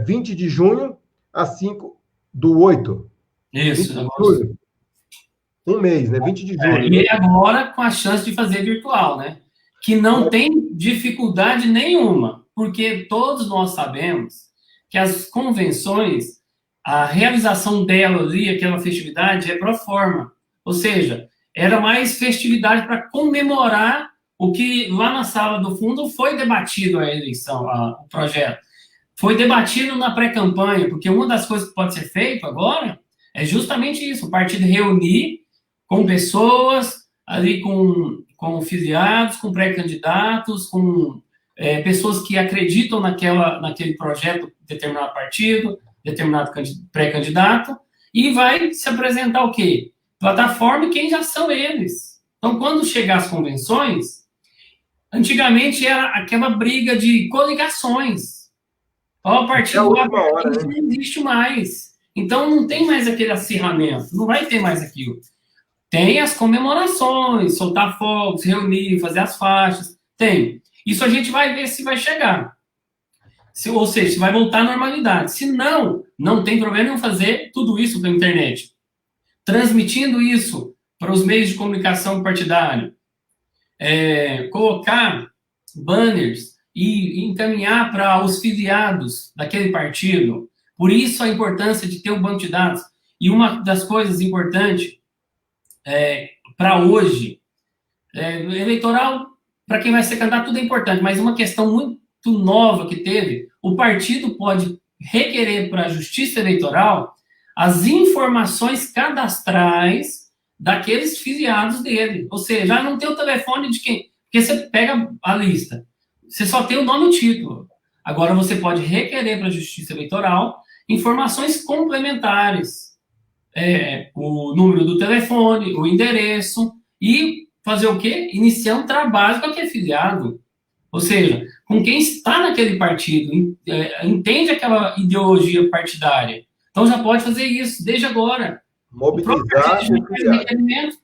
20 de junho a 5/8. Isso. 20 de julho. Um mês, né? 20 de julho. E agora com a chance de fazer virtual, né? Que não tem dificuldade nenhuma, porque todos nós sabemos que as convenções, a realização dela ali, aquela festividade, é pro forma. Ou seja, era mais festividade para comemorar o que lá na sala do fundo foi debatido a eleição, o projeto. Foi debatido na pré-campanha, porque uma das coisas que pode ser feito agora é justamente isso, o partido reunir com pessoas, ali com filiados, com pré-candidatos, com pessoas que acreditam naquele projeto, determinado partido, determinado pré-candidato, e vai se apresentar o quê? Plataforma e quem já são eles. Então, quando chegar as convenções, antigamente era aquela briga de coligações. Ó, o partido não existe mais. Então, não tem mais aquele acirramento, não vai ter mais aquilo. Tem as comemorações, soltar fogos, reunir, fazer as faixas, tem. Isso a gente vai ver se vai chegar. Ou seja, se vai voltar à normalidade. Se não, não tem problema em fazer tudo isso pela internet. Transmitindo isso para os meios de comunicação partidário. Colocar banners e encaminhar para os filiados daquele partido. Por isso a importância de ter um banco de dados. E uma das coisas importantes para hoje, eleitoral, para quem vai ser candidato, tudo é importante, mas uma questão muito nova que teve, o partido pode requerer para a Justiça Eleitoral as informações cadastrais daqueles filiados dele. Ou seja, já não tem o telefone de quem... Porque você pega a lista, você só tem o nome e o título. Agora você pode requerer para a Justiça Eleitoral informações complementares. O número do telefone, o endereço, e fazer o quê? Iniciar um trabalho com aquele filiado. Ou seja, com quem está naquele partido, entende aquela ideologia partidária. Então já pode fazer isso, desde agora. Mobilizar o filiado.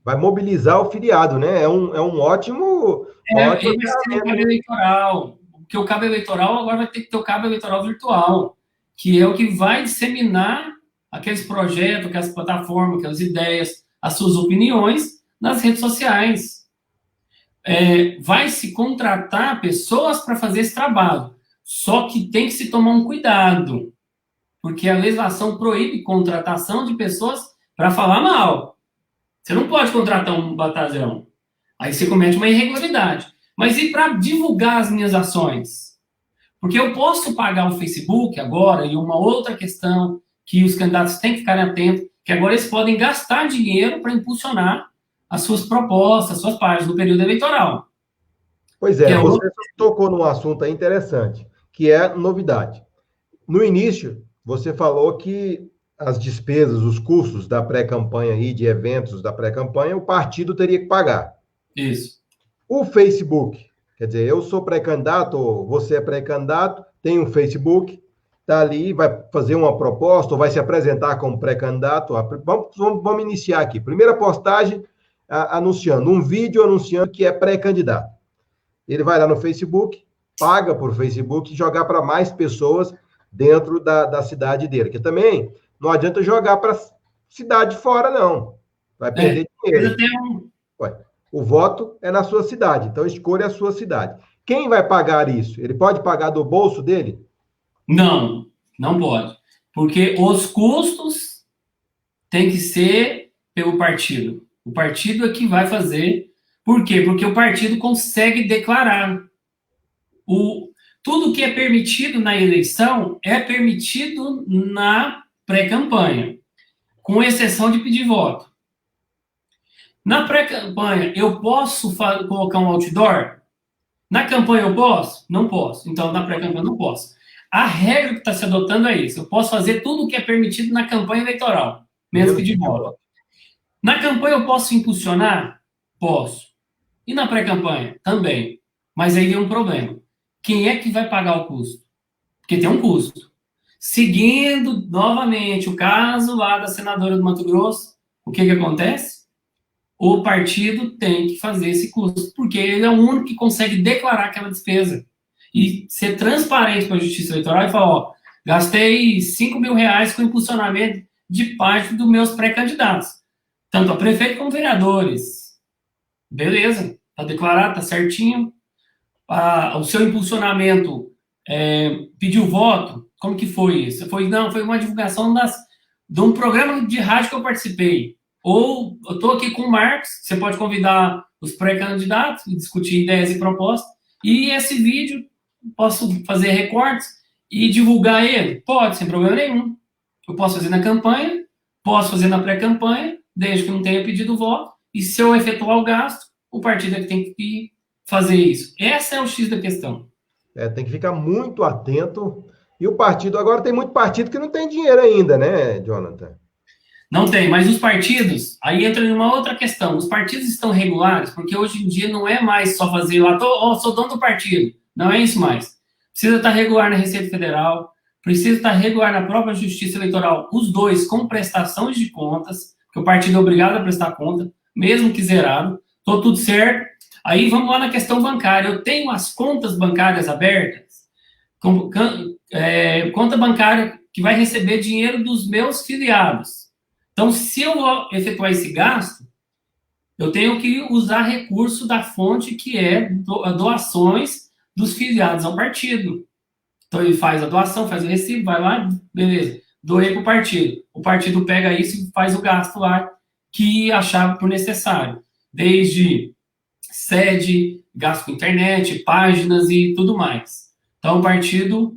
Vai mobilizar o filiado, né? É um ótimo... Ele vai ser o cabo eleitoral. Porque o cabo eleitoral agora vai ter que ter o cabo eleitoral virtual, que é o que vai disseminar aqueles projetos, aquelas plataformas, aquelas ideias, as suas opiniões nas redes sociais. Vai se contratar pessoas para fazer esse trabalho. Só que tem que se tomar um cuidado, porque a legislação proíbe contratação de pessoas para falar mal. Você não pode contratar um batalhão. Aí você comete uma irregularidade. Mas e para divulgar as minhas ações? Porque eu posso pagar o Facebook agora, e uma outra questão que os candidatos têm que ficar atentos, que agora eles podem gastar dinheiro para impulsionar as suas propostas, as suas páginas no período eleitoral. Pois você tocou num assunto aí interessante, que é novidade. No início, você falou que as despesas, os custos da pré-campanha e de eventos da pré-campanha, o partido teria que pagar. Isso. O Facebook, quer dizer, eu sou pré-candidato, ou você é pré-candidato, tem um Facebook, está ali, vai fazer uma proposta, ou vai se apresentar como pré-candidato. Vamos iniciar aqui. Primeira postagem, anunciando, um vídeo anunciando que é pré-candidato. Ele vai lá no Facebook, paga por Facebook e jogar para mais pessoas dentro da cidade dele. Que também não adianta jogar para cidade fora, não. Vai perder dinheiro. O voto é na sua cidade, então escolha a sua cidade. Quem vai pagar isso? Ele pode pagar do bolso dele? Não, não pode. Porque os custos têm que ser pelo partido. O partido é que vai fazer. Por quê? Porque o partido consegue declarar. Tudo que é permitido na eleição é permitido na pré-campanha, com exceção de pedir voto. Na pré-campanha, eu posso colocar um outdoor? Na campanha eu posso? Não posso. Então, na pré-campanha, não posso. A regra que está se adotando é isso. Eu posso fazer tudo o que é permitido na campanha eleitoral, menos pedir voto. Na campanha eu posso impulsionar? Posso. E na pré-campanha? Também. Mas aí vem um problema. Quem é que vai pagar o custo? Porque tem um custo. Seguindo novamente o caso lá da senadora do Mato Grosso, o que acontece? O partido tem que fazer esse custo, porque ele é o único que consegue declarar aquela despesa e ser transparente com a Justiça Eleitoral e falar, ó, gastei R$5.000 com impulsionamento de parte dos meus pré-candidatos, tanto a prefeito como vereadores. Beleza, tá declarado, tá certinho. O seu impulsionamento pediu voto, como que foi isso? Foi uma divulgação de um programa de rádio que eu participei. Ou eu estou aqui com o Marcos, você pode convidar os pré-candidatos e discutir ideias e propostas, e esse vídeo, posso fazer recortes e divulgar ele? Pode, sem problema nenhum. Eu posso fazer na campanha, posso fazer na pré-campanha, desde que não tenha pedido voto, e se eu efetuar o gasto, o partido é que tem que fazer isso. Essa é o X da questão. Tem que ficar muito atento. E o partido, agora tem muito partido que não tem dinheiro ainda, né, Jonathan? Não tem, mas os partidos, aí entra em uma outra questão. Os partidos estão regulares, porque hoje em dia não é mais só fazer lá, sou dono do partido. Não é isso mais. Precisa estar regular na Receita Federal, precisa estar regular na própria Justiça Eleitoral, os dois com prestações de contas, que o partido é obrigado a prestar conta, mesmo que zerado. Estou tudo certo. Aí vamos lá na questão bancária. Eu tenho as contas bancárias abertas, conta bancária que vai receber dinheiro dos meus filiados. Então, se eu efetuar esse gasto, eu tenho que usar recurso da fonte que é doações dos filiados ao partido. Então, ele faz a doação, faz o recibo, vai lá, beleza, doei para o partido. O partido pega isso e faz o gasto lá que achava por necessário. Desde sede, gasto com internet, páginas e tudo mais. Então, o partido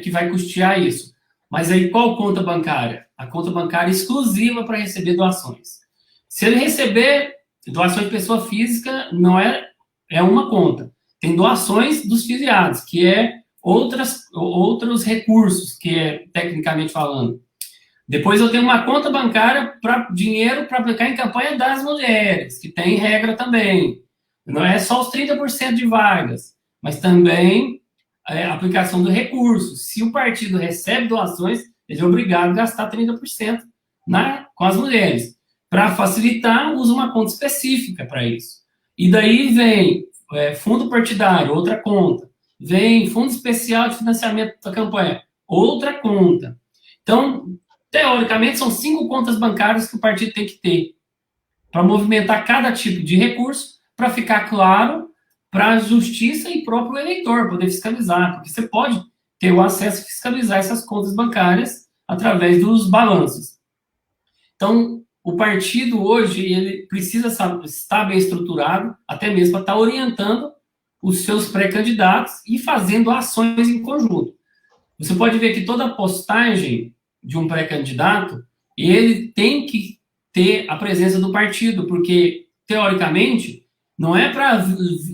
que vai custear isso. Mas aí, qual conta bancária? A conta bancária exclusiva para receber doações. Se ele receber doações de pessoa física, não é uma conta. Tem doações dos filiados, que é outros recursos, que é tecnicamente falando. Depois eu tenho uma conta bancária para dinheiro para aplicar em campanha das mulheres, que tem regra também. Não é só os 30% de vagas, mas também a aplicação do recurso. Se o partido recebe doações, ele é obrigado a gastar 30% com as mulheres. Para facilitar, usa uma conta específica para isso. E daí vem fundo partidário, outra conta. Vem fundo especial de financiamento da campanha, outra conta. Então, teoricamente, são 5 contas bancárias que o partido tem que ter para movimentar cada tipo de recurso, para ficar claro para a justiça e próprio eleitor poder fiscalizar, porque você pode ter o acesso a fiscalizar essas contas bancárias através dos balanços. Então, o partido hoje, ele precisa estar bem estruturado, até mesmo para estar orientando os seus pré-candidatos e fazendo ações em conjunto. Você pode ver que toda postagem de um pré-candidato, ele tem que ter a presença do partido, porque, teoricamente, não é para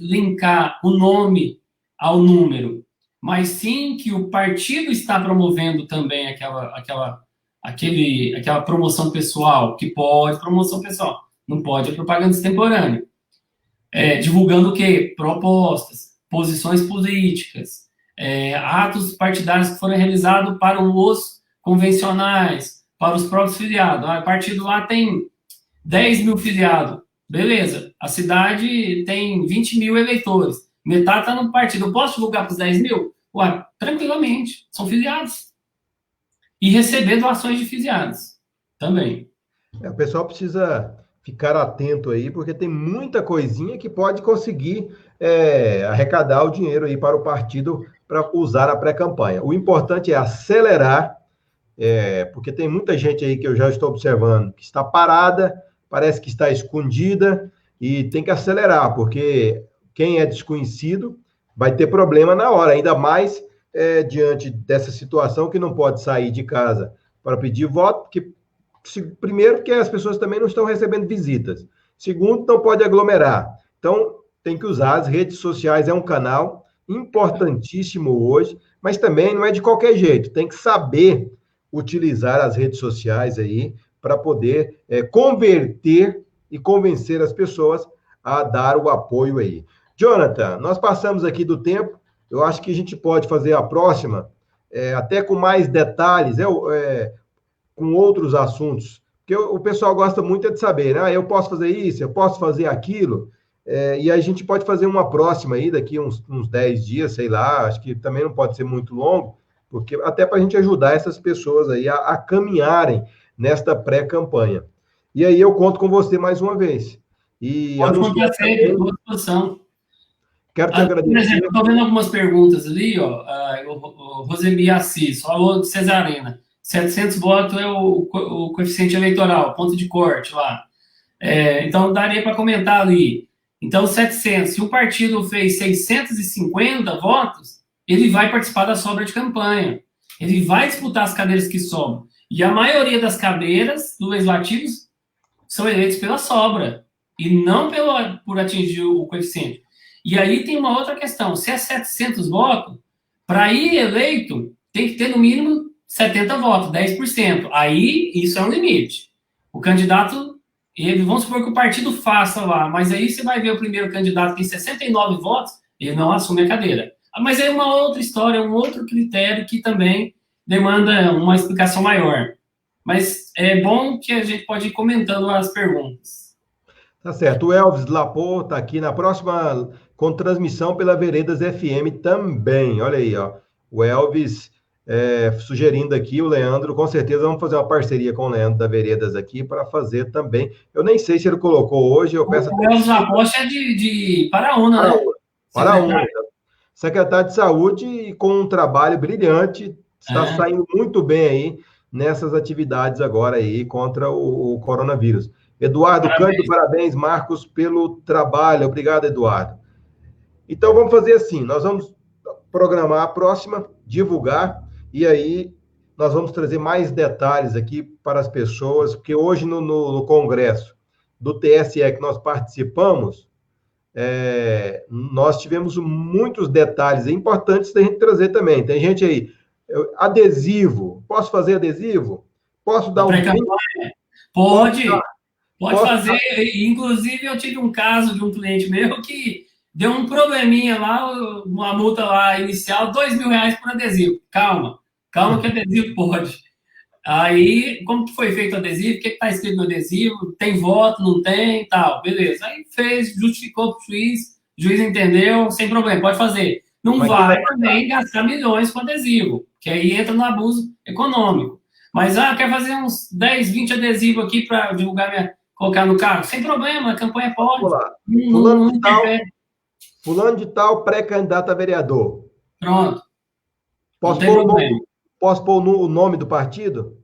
linkar o nome ao número, mas sim que o partido está promovendo também aquela promoção pessoal, que pode promoção pessoal, não pode propaganda extemporânea. Divulgando o quê? Propostas, posições políticas, atos partidários que foram realizados para os convencionais, para os próprios filiados. O partido lá tem 10 mil filiados. Beleza, a cidade tem 20 mil eleitores. Metade está no partido. Eu posso divulgar para os 10 mil? Ué, tranquilamente, são filiados. E receber doações de filiados também. O pessoal precisa ficar atento aí, porque tem muita coisinha que pode conseguir arrecadar o dinheiro aí para o partido para usar a pré-campanha. O importante é acelerar, porque tem muita gente aí que eu já estou observando que está parada, parece que está escondida, e tem que acelerar, porque quem é desconhecido vai ter problema na hora, ainda mais diante dessa situação que não pode sair de casa para pedir voto, porque, primeiro, porque as pessoas também não estão recebendo visitas. Segundo, não pode aglomerar. Então, tem que usar as redes sociais, é um canal importantíssimo hoje, mas também não é de qualquer jeito, tem que saber utilizar as redes sociais aí para poder converter e convencer as pessoas a dar o apoio aí. Jonathan, nós passamos aqui do tempo, eu acho que a gente pode fazer a próxima, até com mais detalhes, com outros assuntos, porque o pessoal gosta muito de saber, né? Eu posso fazer isso, eu posso fazer aquilo, e a gente pode fazer uma próxima aí, daqui uns 10 dias, sei lá, acho que também não pode ser muito longo, porque até para a gente ajudar essas pessoas aí a caminharem nesta pré-campanha. E aí eu conto com você mais uma vez. E Pode anunciar contar sempre, também, estou à disposição. quero te Por agradecer. exemplo, estou vendo algumas perguntas ali, ó, o Rosemir Assis falou de Cesarina. 700 votos é o coeficiente eleitoral, ponto de corte lá. Então, daria para comentar ali. Então, 700. Se o partido fez 650 votos, ele vai participar da sobra de campanha. Ele vai disputar as cadeiras que sobram. E a maioria das cadeiras do Legislativo são eleitos pela sobra. E não por atingir o coeficiente. E aí tem uma outra questão. Se é 700 votos, para ir eleito, tem que ter no mínimo 70 votos, 10%. Aí, isso é um limite. O candidato, vamos supor que o partido faça lá, mas aí você vai ver o primeiro candidato que tem 69 votos, ele não assume a cadeira. Mas é uma outra história, um outro critério que também demanda uma explicação maior. Mas é bom que a gente pode ir comentando as perguntas. Tá certo. O Elvis Lapô está aqui na próxima, com transmissão pela Veredas FM também. Olha aí, ó. O Elvis sugerindo aqui, o Leandro, com certeza vamos fazer uma parceria com o Leandro da Veredas aqui para fazer também. Eu nem sei se ele colocou hoje, eu peço o Elvis Lapô é de Paraúna, né? Paraúna. Secretário de Saúde com um trabalho brilhante, está saindo muito bem aí nessas atividades agora aí contra o coronavírus. Eduardo Cândido, parabéns, Marcos, pelo trabalho. Obrigado, Eduardo. Então, vamos fazer assim, nós vamos programar a próxima, divulgar, e aí nós vamos trazer mais detalhes aqui para as pessoas, porque hoje no Congresso do TSE que nós participamos, nós tivemos muitos detalhes importantes da gente trazer também. Tem gente aí, adesivo, posso fazer adesivo? Posso dar um... Pode fazer. Inclusive, eu tive um caso de um cliente meu que deu um probleminha lá, uma multa lá inicial, R$2.000 por adesivo. Calma que adesivo pode. Aí, como que foi feito o adesivo? O que está escrito no adesivo? Tem voto, não tem, tal. Beleza. Aí fez, justificou para o juiz entendeu, sem problema, pode fazer. Não vai também gastar milhões com adesivo, que aí entra no abuso econômico. Mas, quer fazer uns 10, 20 adesivos aqui para divulgar colocar no carro? Sem problema, a campanha pode. Fulano de tal, pré-candidato a vereador. Pronto. Posso pôr o nome do partido?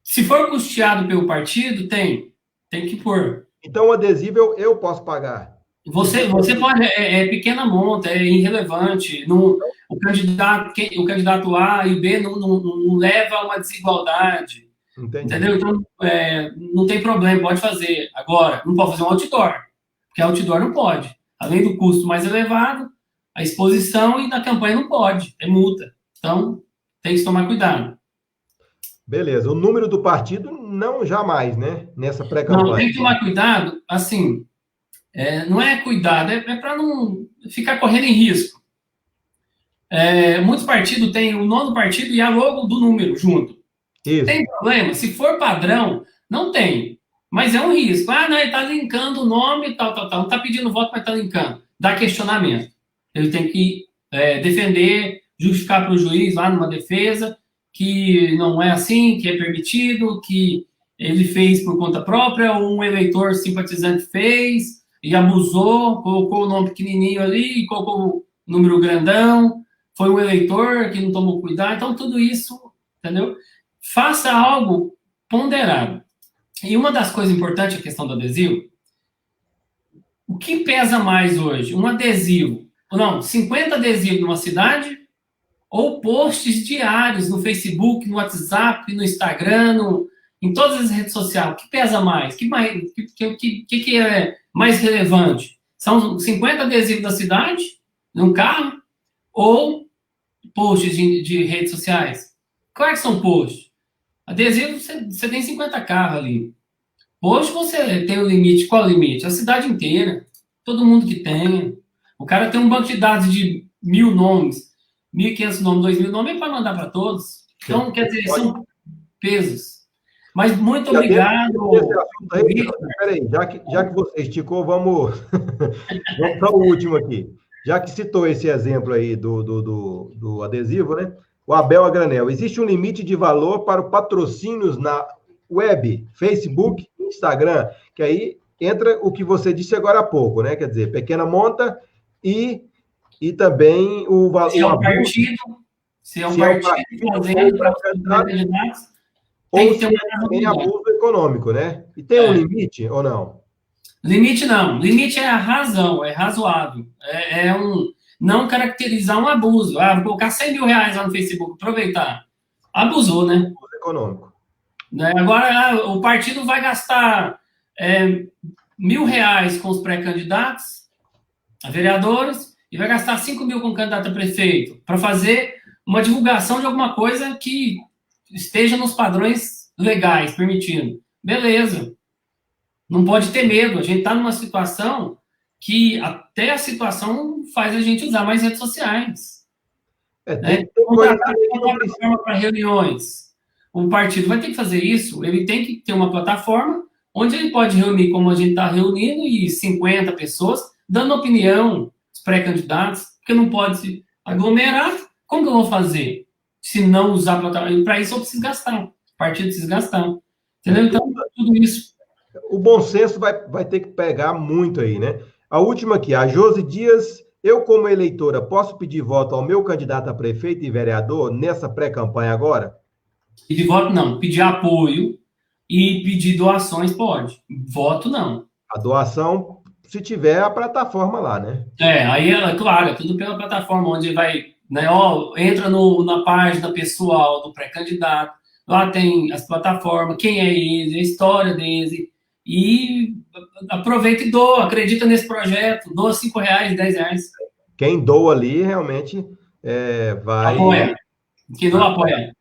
Se for custeado pelo partido, tem que pôr. Então, o adesivo eu posso pagar. Você pode, pequena monta, é irrelevante. O candidato A e B não leva a uma desigualdade. Entendi. Entendeu? Então, não tem problema, pode fazer. Agora, não pode fazer um outdoor, porque outdoor não pode. Além do custo mais elevado, a exposição e na campanha não pode, é multa. Então, tem que tomar cuidado. Beleza. O número do partido, não jamais, né? Nessa pré-campanha. Não, tem que tomar cuidado, assim, não é cuidado, é para não ficar correndo em risco. Muitos partidos têm o nome do partido e a logo do número junto. Isso. Tem problema? Se for padrão, não tem. Mas é um risco. Não, ele está linkando o nome, tal. Não está pedindo voto, mas está linkando. Dá questionamento. Ele tem que defender, justificar para o juiz lá numa defesa que não é assim, que é permitido, que ele fez por conta própria, ou um eleitor simpatizante fez e abusou, colocou o nome pequenininho ali, colocou o número grandão, foi um eleitor que não tomou cuidado. Então, tudo isso, entendeu? Faça algo ponderado. E uma das coisas importantes é a questão do adesivo. O que pesa mais hoje? Um adesivo, 50 adesivos numa cidade ou posts diários no Facebook, no WhatsApp, no Instagram, em todas as redes sociais. O que pesa mais? O que é mais relevante? São 50 adesivos da cidade, num carro, ou posts de redes sociais. Claro que são posts. Adesivo, você tem 50 carros ali. Post você tem o limite. Qual o limite? A cidade inteira. Todo mundo que tem. O cara tem um banco de dados de 1.000 nomes, 1.500 nomes, 2.000 nomes para mandar para todos. Então, quer dizer, são pesos. Mas muito obrigado. Peraí, já que você esticou, vamos para o último aqui. Já que citou esse exemplo aí do adesivo, né? O Abel a granel. Existe um limite de valor para o patrocínios na web, Facebook, Instagram, que aí entra o que você disse agora há pouco, né? Quer dizer, pequena monta e também o valor. Se é um partido fazendo para candidatos, ou se tem abuso econômico, né? E tem um limite ou não? Limite não. Limite é a razão, é razoável. Não caracterizar um abuso. Vou colocar 100 mil reais lá no Facebook, aproveitar. Abusou, né? Abuso econômico. Agora, o partido vai gastar R$1.000 com os pré-candidatos a vereadores e vai gastar 5 mil com o candidato a prefeito para fazer uma divulgação de alguma coisa que esteja nos padrões legais, permitindo. Beleza. Não pode ter medo. A gente está numa situação que até a situação faz a gente usar mais redes sociais. Contratar uma plataforma para reuniões. O partido vai ter que fazer isso. Ele tem que ter uma plataforma onde ele pode reunir, como a gente está reunindo, e 50 pessoas, dando opinião, os pré-candidatos, porque não pode se aglomerar. Como que eu vou fazer? Se não usar a plataforma. Para isso eu preciso gastar. O partido precisa gastar. Entendeu? Então, tudo isso. O bom senso vai ter que pegar muito aí, né? A última aqui, a Josi Dias. Eu, como eleitora, posso pedir voto ao meu candidato a prefeito e vereador nessa pré-campanha agora? Pedir voto, não. Pedir apoio e pedir doações, pode. Voto, não. A doação, se tiver a plataforma lá, né? Aí, claro, é tudo pela plataforma, onde vai, né, entra na página pessoal do pré-candidato, lá tem as plataformas, quem é ele, a história dele, e aproveita e doa, acredita nesse projeto, doa R$5, R$10. Quem doa ali, realmente, vai... Apoia. Quem não apoia.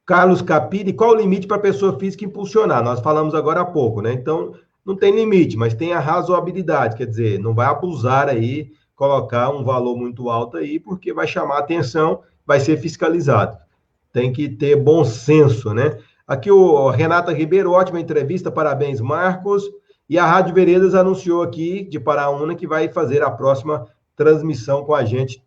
Carlos Capiri, qual o limite para a pessoa física impulsionar? Nós falamos agora há pouco, né? Então, não tem limite, mas tem a razoabilidade, quer dizer, não vai abusar aí, colocar um valor muito alto aí, porque vai chamar atenção, vai ser fiscalizado. Tem que ter bom senso, né? Aqui o Renata Ribeiro, ótima entrevista, parabéns, Marcos. E a Rádio Veredas anunciou aqui, de Paraúna, que vai fazer a próxima transmissão com a gente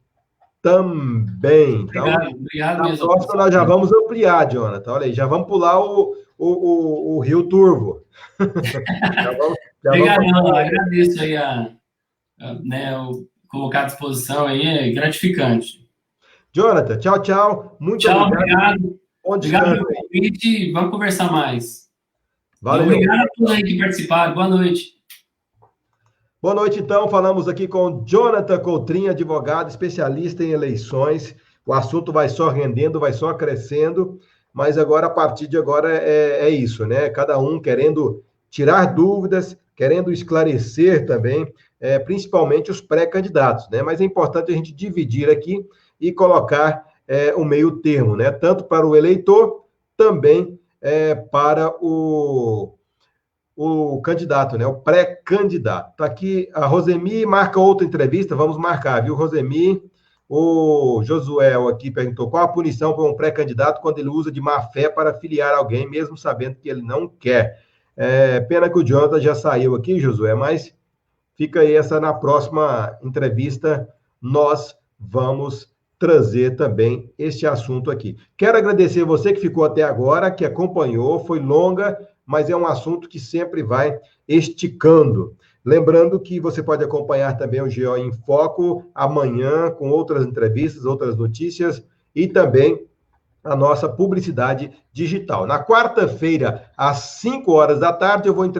também. Então, obrigado na próxima nós já vamos ampliar, Jonathan. Olha aí, já vamos pular o Rio Turvo. Obrigado, agradeço aí o colocar à disposição aí, é gratificante. Jonathan, tchau, tchau. Muito obrigado. Obrigado pelo convite. Vamos conversar mais. Valeu. Obrigado a todos aí que participaram. Boa noite. Boa noite, então. Falamos aqui com Jonathan Coutrinho, advogado, especialista em eleições. O assunto vai só rendendo, vai só crescendo, mas agora, a partir de agora, é isso, né? Cada um querendo tirar dúvidas, querendo esclarecer também, principalmente os pré-candidatos, né? Mas é importante a gente dividir aqui e colocar o meio termo, né? Tanto para o eleitor, também para o candidato, né? O pré-candidato. Tá aqui a Rosemi, marca outra entrevista, vamos marcar, viu, Rosemi? O Josuel aqui perguntou qual a punição para um pré-candidato quando ele usa de má fé para filiar alguém, mesmo sabendo que ele não quer. Pena que o Jonathan já saiu aqui, Josué, mas fica aí essa na próxima entrevista, nós vamos trazer também este assunto aqui. Quero agradecer você que ficou até agora, que acompanhou, foi longa, mas é um assunto que sempre vai esticando. Lembrando que você pode acompanhar também o GO em Foco amanhã, com outras entrevistas, outras notícias, e também a nossa publicidade digital. Na quarta-feira, às 5 horas da tarde, eu vou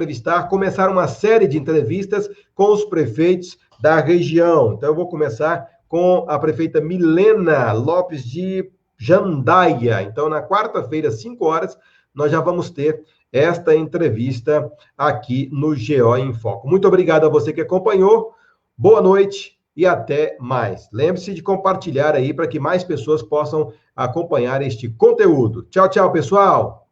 começar uma série de entrevistas com os prefeitos da região. Então, eu vou começar com a prefeita Milena Lopes de Jandaia. Então, na quarta-feira, às 5 horas, nós já vamos ter esta entrevista aqui no GO em Foco. Muito obrigado a você que acompanhou. Boa noite e até mais. Lembre-se de compartilhar aí para que mais pessoas possam acompanhar este conteúdo. Tchau, tchau, pessoal!